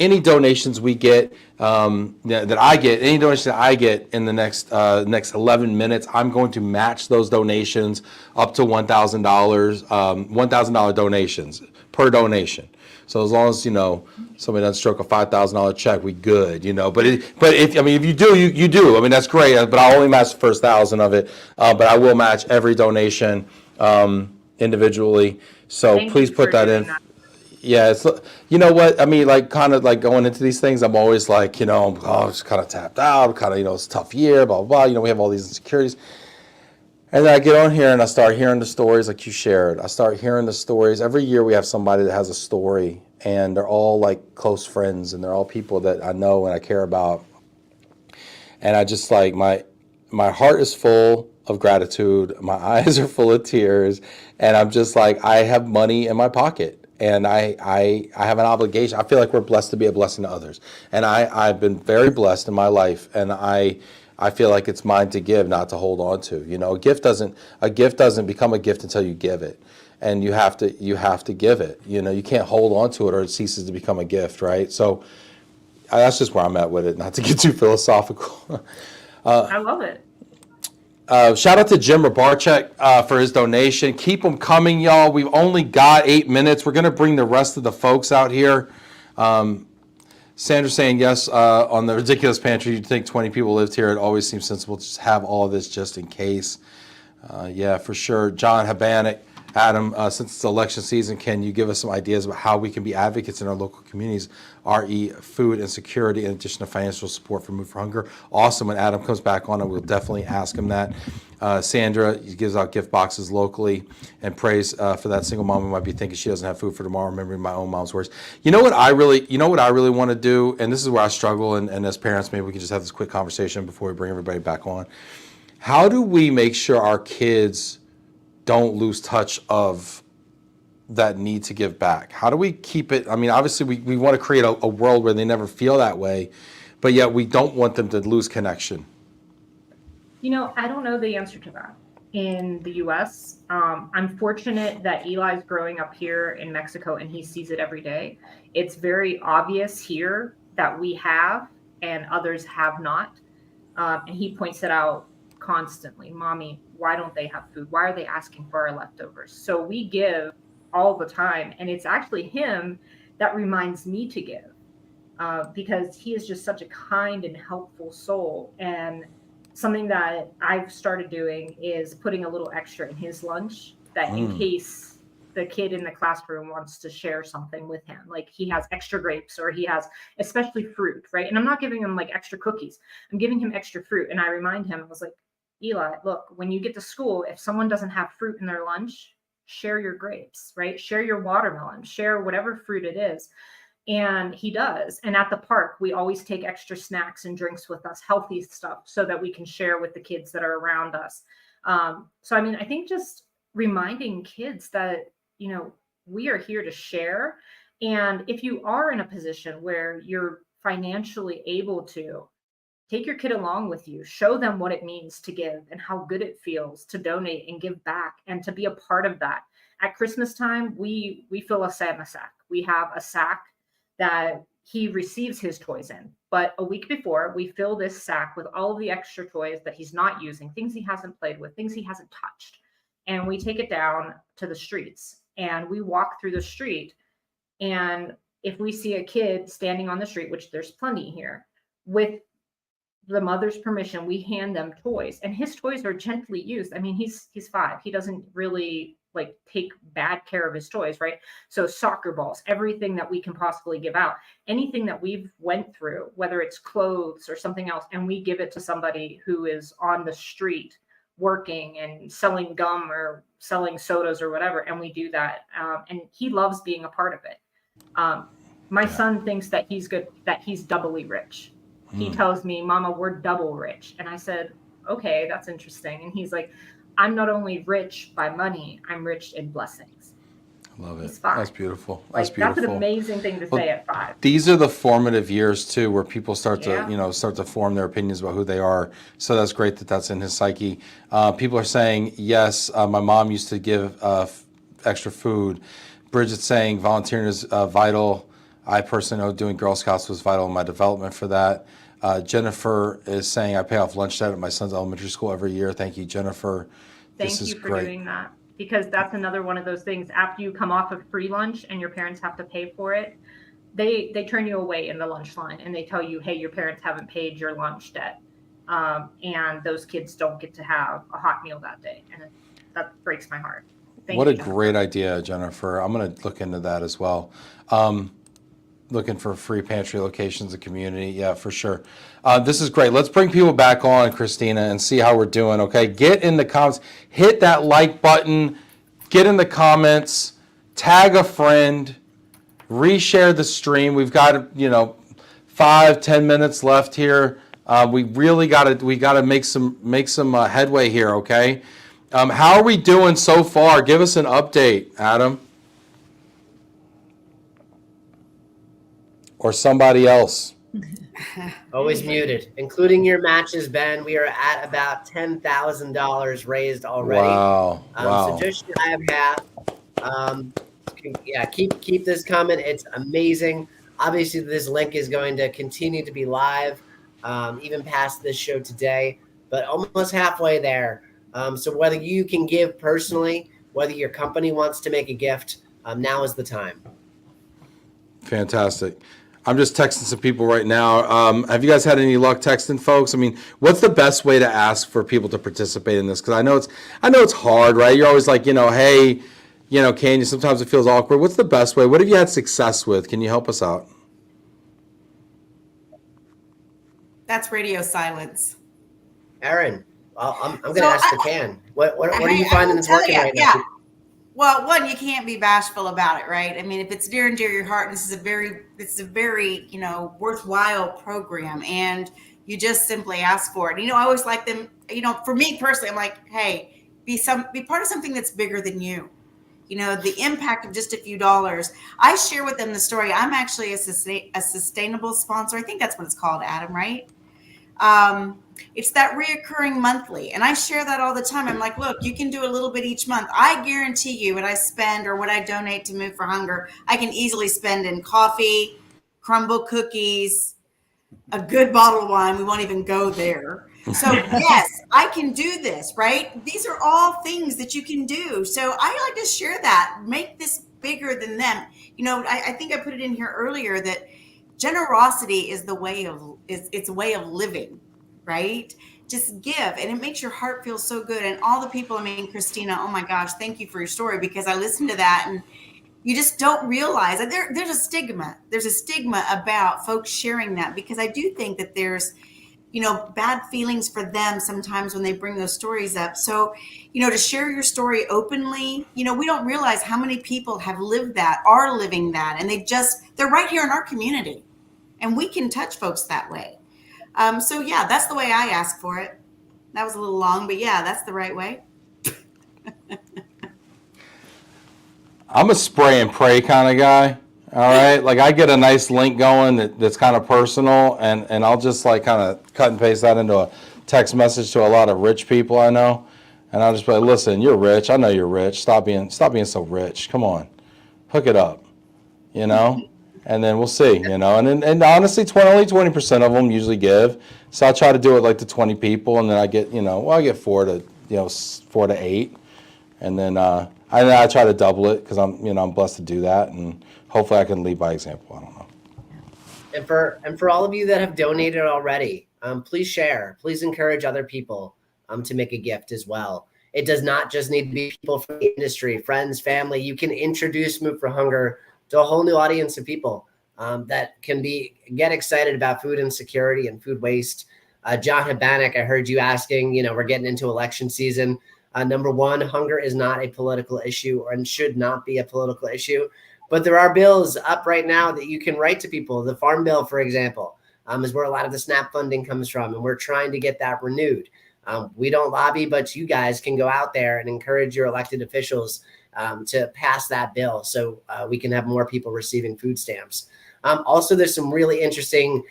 Any donations we get, that I get, any donation that I get in the next 11 minutes, I'm going to match those donations up to $1,000, $1,000 donations per donation. So as long as somebody doesn't stroke a $5,000 check, we good. But if you do, you do. I mean, that's great. But I'll only match the first 1,000 of it. But I will match every donation individually. So please put that in. Yeah, it's, what I mean, like kind of like going into these things, I'm always like, I'm just kind of tapped out, kind of, it's a tough year, blah, blah, blah. We have all these insecurities. And then I get on here and I start hearing the stories like you shared. I start hearing the stories. Every year we have somebody that has a story, and they're all like close friends, and they're all people that I know and I care about. And I just like, my heart is full of gratitude. My eyes are full of tears. And I'm just like, I have money in my pocket. And I have an obligation. I feel like we're blessed to be a blessing to others. And I've been very blessed in my life. And I feel like it's mine to give, not to hold on to. A gift doesn't become a gift until you give it. and you have to give it. You know, you can't hold on to it or it ceases to become a gift, right? So that's just where I'm at with it, not to get too philosophical. I love it. Shout out to Jim Rabarchek for his donation. Keep them coming, y'all. We've only got 8 minutes. We're going to bring the rest of the folks out here. Sandra's saying yes on the ridiculous pantry. You'd think 20 people lived here. It always seems sensible to just have all of this just in case. Yeah, for sure. John Habanik, Adam, since it's election season, can you give us some ideas about how we can be advocates in our local communities, re food insecurity, in addition to financial support for Move for Hunger? Awesome. When Adam comes back on it, we'll definitely ask him that. Sandra gives out gift boxes locally and prays for that single mom who might be thinking she doesn't have food for tomorrow, remembering my own mom's words. You know what I really want to do, and this is where I struggle, and as parents, maybe we can just have this quick conversation before we bring everybody back on. How do we make sure our kids don't lose touch of that need to give back? How do we keep it? I mean, obviously we want to create a world where they never feel that way, but yet we don't want them to lose connection. You know, I don't know the answer to that in the US. I'm fortunate that Eli's growing up here in Mexico and he sees it every day. It's very obvious here that we have and others have not. And he points it out constantly. Mommy, why don't they have food? Why are they asking for our leftovers? So we give all the time. And it's actually him that reminds me to give because he is just such a kind and helpful soul. And something that I've started doing is putting a little extra in his lunch that in case the kid in the classroom wants to share something with him, like he has extra grapes or he has especially fruit, right? And I'm not giving him like extra cookies. I'm giving him extra fruit. And I remind him, I was like, Eli, look, when you get to school, if someone doesn't have fruit in their lunch, share your grapes, right? Share your watermelon, share whatever fruit it is. And he does. And at the park, we always take extra snacks and drinks with us, healthy stuff, so that we can share with the kids that are around us. So, I mean, I think just reminding kids that, you know, we are here to share. And if you are in a position where you're financially able to, take your kid along with you, show them what it means to give and how good it feels to donate and give back and to be a part of that. At Christmas time, we fill a Santa sack. We have a sack that he receives his toys in. But a week before, we fill this sack with all of the extra toys that he's not using, things he hasn't played with, things he hasn't touched. And we take it down to the streets and we walk through the street. And if we see a kid standing on the street, which there's plenty here, with the mother's permission, we hand them toys, and his toys are gently used. I mean, he's 5. He doesn't really like take bad care of his toys, right? So soccer balls, everything that we can possibly give out, anything that we've went through, whether it's clothes or something else, and we give it to somebody who is on the street working and selling gum or selling sodas or whatever. And we do that. And he loves being a part of it. My son thinks that he's good, that he's doubly rich. He tells me, Mama, we're double rich. And I said, okay, that's interesting. And he's like, I'm not only rich by money, I'm rich in blessings. I love it. He's 5. That's beautiful. That's Like, beautiful. that's an amazing thing to say at 5. These are the formative years too, where people start to form their opinions about who they are. So that's great that that's in his psyche. People are saying, yes, my mom used to give extra food. Bridget's saying volunteering is vital. I personally know doing Girl Scouts was vital in my development for that. Jennifer is saying I pay off lunch debt at my son's elementary school every year. Thank you, Jennifer. Thank you for doing that, because that's another one of those things. After you come off of free lunch and your parents have to pay for it, they turn you away in the lunch line and they tell you, hey, your parents haven't paid your lunch debt. And those kids don't get to have a hot meal that day. And that breaks my heart. Thank you, Jennifer. Great idea, Jennifer. I'm going to look into that as well. Looking for free pantry locations in the community. Yeah, for sure. This is great. Let's bring people back on, Christina, and see how we're doing, okay? Get in the comments. Hit that like button. Get in the comments. Tag a friend. Reshare the stream. We've got, 5-10 minutes left here. We really got to make some headway here, okay? How are we doing so far? Give us an update, Adam. Or somebody else. Always muted, including your matches, Ben. We are at about $10,000 raised already. Wow. So just shy of half. Yeah, keep this coming. It's amazing. Obviously, this link is going to continue to be live, even past this show today, but almost halfway there. So whether you can give personally, whether your company wants to make a gift, now is the time. Fantastic. I'm just texting some people right now. Have you guys had any luck texting folks? I mean, what's the best way to ask for people to participate in this? Because I know it's hard, right? You're always like, hey, can you? Sometimes it feels awkward. What's the best way? What have you had success with? Can you help us out? That's radio silence. Erin, I'm going to ask the can. What are you finding is working right now? Yeah. Well, one, you can't be bashful about it, right? I mean, if it's near and dear to your heart, this is a very, worthwhile program, and you just simply ask for it. I always like them, for me personally, I'm like, hey, be part of something that's bigger than you. The impact of just a few dollars. I share with them the story. I'm actually a sustainable sponsor. I think that's what it's called, Adam, right? It's that reoccurring monthly. And I share that all the time. I'm like, look, you can do a little bit each month. I guarantee you what I spend or what I donate to Move for Hunger, I can easily spend in coffee, crumble cookies, a good bottle of wine. We won't even go there. So yes, I can do this, right? These are all things that you can do. So I like to share that, make this bigger than them. I think I put it in here earlier that generosity is it's a way of living, right? Just give, and it makes your heart feel so good. And all the people, Christina, oh my gosh, thank you for your story, because I listened to that and you just don't realize that there's a stigma. There's a stigma about folks sharing that, because I do think that there's, bad feelings for them sometimes when they bring those stories up. So, to share your story openly, we don't realize how many people have lived that, are living that, and they're right here in our community, and we can touch folks that way. So yeah, that's the way I ask for it. That was a little long, but yeah, that's the right way. I'm a spray and pray kind of guy. All right. Like I get a nice link going that's kind of personal, and I'll just like kind of cut and paste that into a text message to a lot of rich people I know. And I'll just be like, listen, you're rich. I know you're rich. Stop being so rich. Come on, hook it up, and then we'll see, and honestly, only 20% of them usually give. So I try to do it like to 20 people, and then I get, I get 4 to 8. And then I try to double it because I'm blessed to do that, and hopefully I can lead by example. I don't know. And for all of you that have donated already, please share. Please encourage other people to make a gift as well. It does not just need to be people from the industry, friends, family. You can introduce Move for Hunger to a whole new audience of people that can get excited about food insecurity and food waste. John Habanek, I heard you asking, we're getting into election season. Number one, hunger is not a political issue and should not be a political issue. But there are bills up right now that you can write to people. The Farm Bill, for example, is where a lot of the SNAP funding comes from, and we're trying to get that renewed. We don't lobby, but you guys can go out there and encourage your elected officials to pass that bill so we can have more people receiving food stamps. Also, there's some really interesting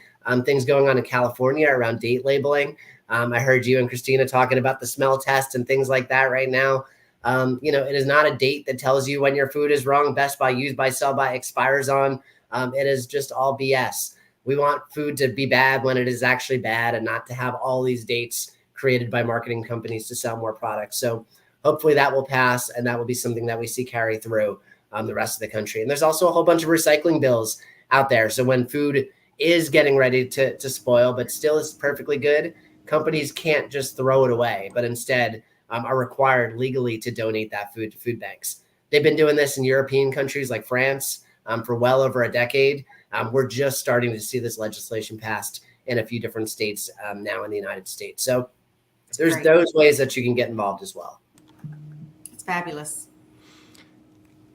things going on in California around date labeling. I heard you and Christina talking about the smell test and things like that right now. It is not a date that tells you when your food is wrong, best by, use by, sell by, expires on. It is just all BS. We want food to be bad when it is actually bad, and not to have all these dates created by marketing companies to sell more products. So hopefully that will pass, and that will be something that we see carry through the rest of the country. And there's also a whole bunch of recycling bills out there. So when food is getting ready to spoil, but still is perfectly good, companies can't just throw it away, but instead are required legally to donate that food to food banks. They've been doing this in European countries like France for well over a decade. We're just starting to see this legislation passed in a few different states now in the United States. So there's those ways that you can get involved as well. It's fabulous.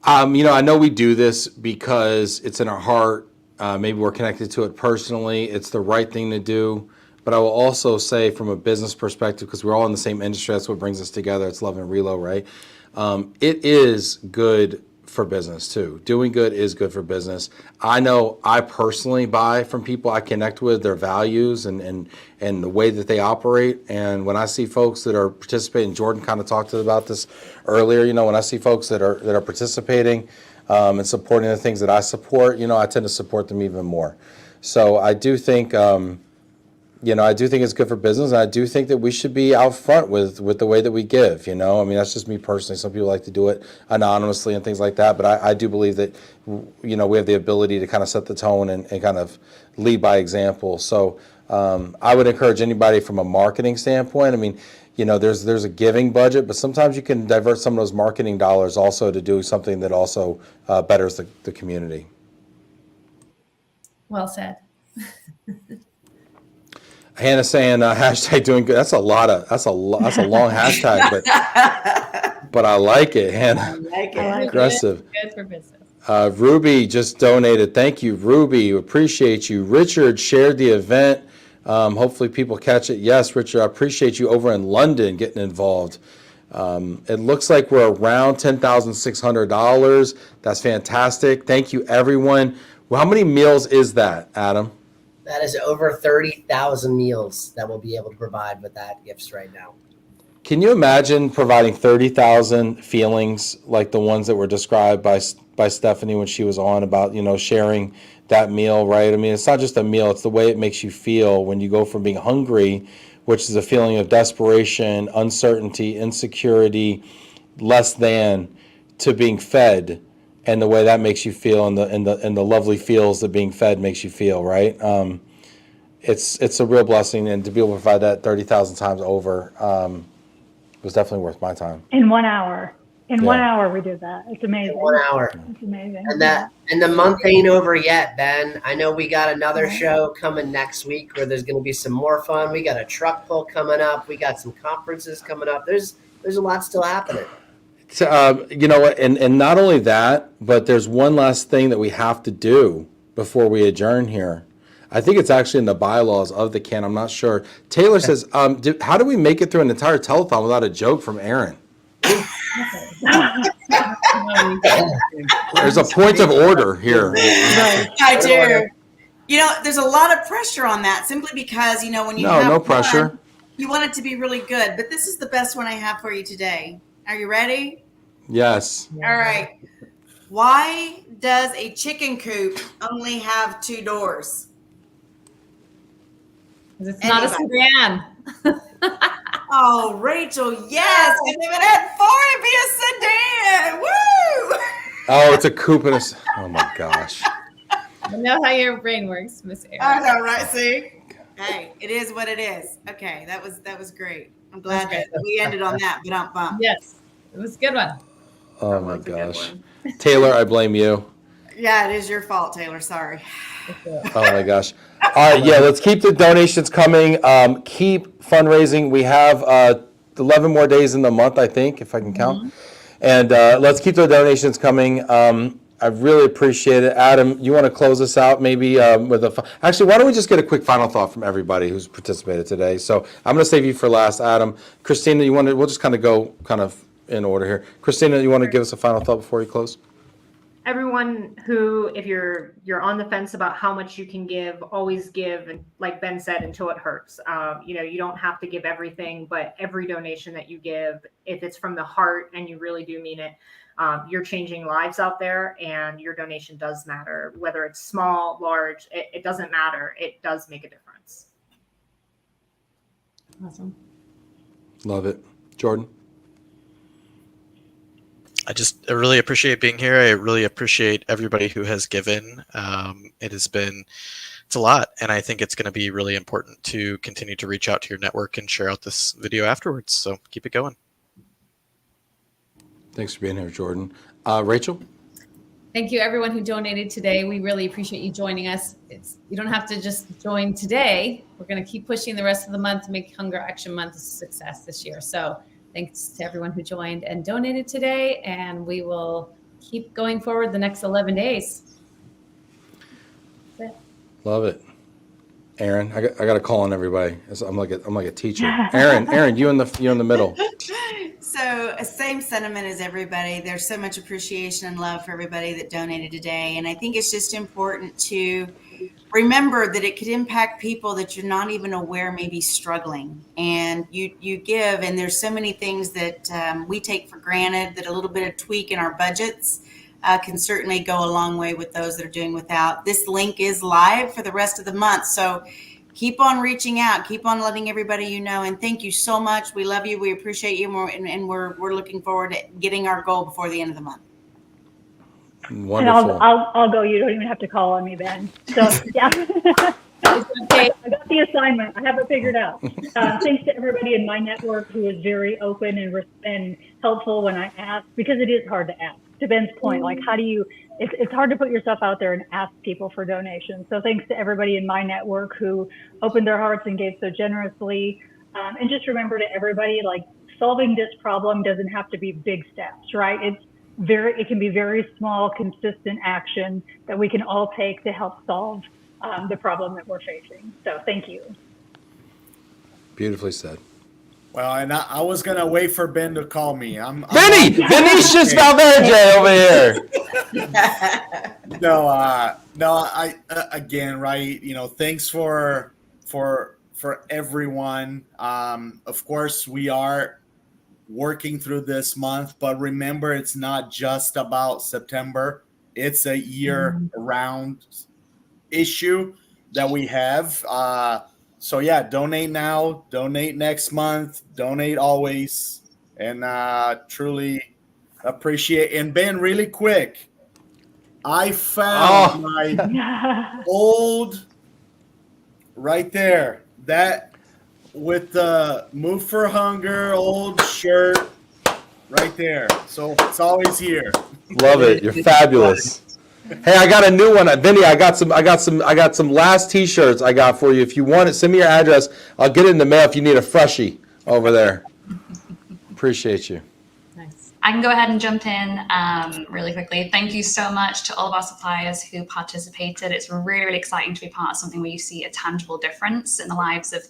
I know we do this because it's in our heart. Maybe we're connected to it personally. It's the right thing to do. But I will also say from a business perspective, because we're all in the same industry, that's what brings us together. It's Love and Relo, right? It is good for business too. Doing good is good for business. I know I personally buy from people I connect with, their values and the way that they operate. And when I see folks that are participating, Jordan kind of talked about this earlier, when I see folks that are participating and supporting the things that I support, I tend to support them even more. So I do think, I do think it's good for business, and I do think that we should be out front with the way that we give, that's just me personally. Some people like to do it anonymously and things like that, but I do believe that, we have the ability to kind of set the tone and kind of lead by example. So I would encourage anybody from a marketing standpoint. There's a giving budget, but sometimes you can divert some of those marketing dollars also to do something that also betters the community. Well said. Hannah saying hashtag doing good. That's a long hashtag, but I like it, Hannah. I like it. Aggressive. Good for business. Ruby just donated. Thank you, Ruby. Appreciate you. Richard shared the event. Hopefully people catch it. Yes, Richard, I appreciate you over in London getting involved. It looks like we're around $10,600. That's fantastic. Thank you, everyone. Well, how many meals is that, Adam? That is over 30,000 meals that we'll be able to provide with that gifts right now. Can you imagine providing 30,000 feelings like the ones that were described by Stephanie when she was on about, sharing that meal, right? It's not just a meal, it's the way it makes you feel when you go from being hungry, which is a feeling of desperation, uncertainty, insecurity, less than, to being fed, and the way that makes you feel, and the lovely feels that being fed makes you feel, right? It's a real blessing, and to be able to provide that 30,000 times over was definitely worth my time. In 1 hour. In Yeah. 1 hour we did that. It's amazing. In 1 hour. It's amazing. And the month ain't over yet, Ben. I know we got another show coming next week where there's going to be some more fun. We got a truck pull coming up. We got some conferences coming up. There's a lot still happening. You know what? And not only that, but there's one last thing that we have to do before we adjourn here. I think it's actually in the bylaws of the CAN. I'm not sure. Taylor says, how do we make it through an entire telethon without a joke from Erin? There's a point of order here. I do. There's a lot of pressure on that simply because, when you have no pressure. One, you want it to be really good. But this is the best one I have for you today. Are you ready? Yes. All right. Why does a chicken coop only have 2 doors? It's not a sedan. Oh, Rachel, yes. And if it had 4, it'd be a sedan. Woo! Oh, it's a coupe and oh my gosh. I know how your brain works, Miss Erin. I know, right? See? Hey, it is what it is. Okay, that was great. I'm glad that we ended on that. But yes, it was a good one. Oh my gosh. Taylor, I blame you. Yeah, it is your fault, Taylor. Sorry. Oh my gosh. All right, yeah, let's keep the donations coming. Keep fundraising. We have 11 more days in the month, I think, if I can count. And let's keep the donations coming. I really appreciate it. Adam, you want to close us out maybe with actually, why don't we just get a quick final thought from everybody who's participated today? So I'm going to save you for last, Adam. Christina, we'll just kind of go in order here. Christina, you want to give us a final thought before you close? Everyone who, if you're on the fence about how much you can give, always give, and like Ben said, until it hurts. You don't have to give everything, but every donation that you give, if it's from the heart and you really do mean it, you're changing lives out there, and your donation does matter. Whether it's small, large, it doesn't matter. It does make a difference. Awesome. Love it. Jordan? I really appreciate being here. I really appreciate everybody who has given. It's a lot, and I think it's going to be really important to continue to reach out to your network and share out this video afterwards. So keep it going. Thanks for being here, Jordan. Rachel? Thank you, everyone who donated today. We really appreciate you joining us. You don't have to just join today. We're going to keep pushing the rest of the month to make Hunger Action Month a success this year. So thanks to everyone who joined and donated today, and we will keep going forward the next 11 days. That's it. Love it. Erin, I got to call on everybody. I'm like a teacher. Erin, you in the middle. So say same sentiment as everybody. There's so much appreciation and love for everybody that donated today. And I think it's just important to remember that it could impact people that you're not even aware may be struggling. And you give, and there's so many things that we take for granted, that a little bit of tweak in our budgets can certainly go a long way with those that are doing without. This link is live for the rest of the month. So keep on reaching out, keep on letting everybody you know. And thank you so much. We love you. We appreciate you. And we're looking forward to getting our goal before the end of the month. Wonderful. And I'll go. You don't even have to call on me, Ben. So yeah, I got the assignment. I have it figured out. Thanks to everybody in my network who was very open and helpful when I asked, because it is hard to ask. To Ben's point, like how do you? It's hard to put yourself out there and ask people for donations. So thanks to everybody in my network who opened their hearts and gave so generously. And just remember to everybody, like solving this problem doesn't have to be big steps, right? It can be very small, consistent action that we can all take to help solve the problem that we're facing. So thank you. Beautifully said. Well, and I was gonna wait for Ben to call me. Vinicius Valverde over here. I again, right? You know, thanks for everyone. Of course, we are working through this month, but remember, it's not just about September. It's a year-round issue that we have. So yeah, donate now, donate next month, donate always, and truly appreciate. And Ben, really quick, I found my old right there, that with the Move for Hunger old shirt right there. So it's always here. Love it. You're fabulous. Hey, I got a new one, Vinny. I got some last T-shirts I got for you. If you want it, send me your address. I'll get it in the mail if you need a freshie over there. Appreciate you. Nice. I can go ahead and jump in really quickly. Thank you so much to all of our suppliers who participated. It's really, really exciting to be part of something where you see a tangible difference in the lives of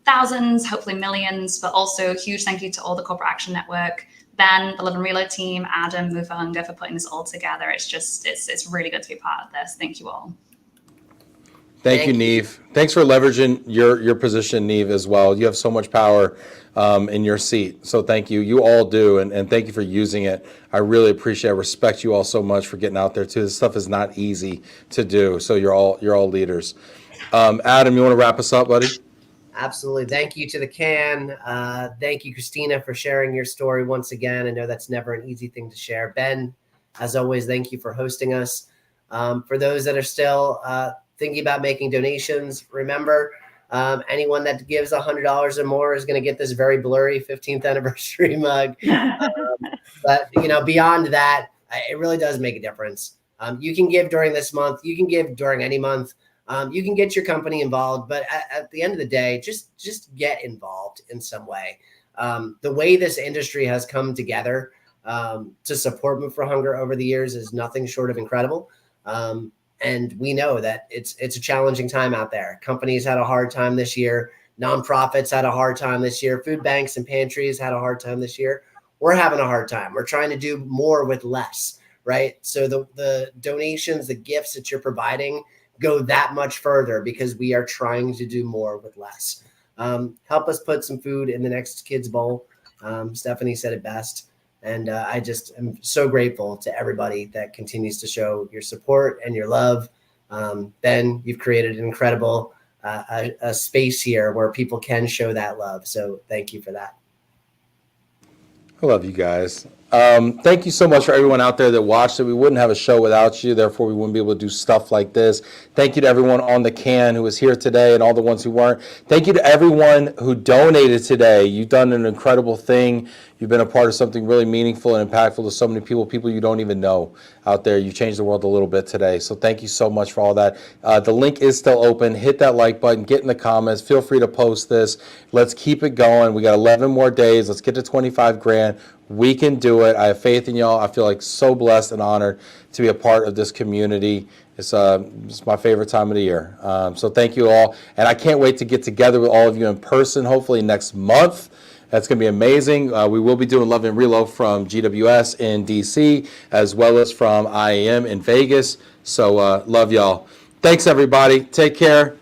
thousands, hopefully millions, but also a huge thank you to all the Corporate Action Network, Ben, the LOVE+RELO team, Adam, Move for Hunger for putting this all together. It's really good to be part of this. Thank you all. Thank you, Niamh. Thanks for leveraging your position, Niamh, as well. You have so much power in your seat. So thank you. You all do, and thank you for using it. I really appreciate it. I respect you all so much for getting out there too. This stuff is not easy to do. So you're all leaders. Adam, you want to wrap us up, buddy? Absolutely. Thank you to the CAN. Thank you, Christina, for sharing your story once again. I know that's never an easy thing to share. Ben, as always, thank you for hosting us. For those that are still thinking about making donations, remember, anyone that gives $100 or more is going to get this very blurry 15th anniversary mug. But, beyond that, it really does make a difference. You can give during this month. You can give during any month. You can get your company involved, but at the end of the day, just get involved in some way. The way this industry has come together to support Move for Hunger over the years is nothing short of incredible. And we know that it's a challenging time out there. Companies had a hard time this year. Nonprofits had a hard time this year. Food banks and pantries had a hard time this year. We're having a hard time. We're trying to do more with less, right? So the donations, the gifts that you're providing go that much further because we are trying to do more with less. Help us put some food in the next kid's bowl. Stephanie said it best. And I just am so grateful to everybody that continues to show your support and your love. Ben, you've created an incredible a space here where people can show that love. So thank you for that. I love you guys. Thank you so much for everyone out there that watched it. We wouldn't have a show without you. Therefore, we wouldn't be able to do stuff like this. Thank you to everyone on the CAN who was here today and all the ones who weren't. Thank you to everyone who donated today. You've done an incredible thing. You've been a part of something really meaningful and impactful to so many people you don't even know out there. You changed the world a little bit today. So thank you so much for all that. The link is still open. Hit that like button. Get in the comments. Feel free to post this. Let's keep it going. We got 11 more days. Let's get to 25 grand. We can do it. I have faith in y'all. I feel like so blessed and honored to be a part of this community. It's my favorite time of the year. So thank you all. And I can't wait to get together with all of you in person, hopefully next month. That's going to be amazing. We will be doing Love and Relo from GWS in DC, as well as from IAM in Vegas. So love y'all. Thanks, everybody. Take care.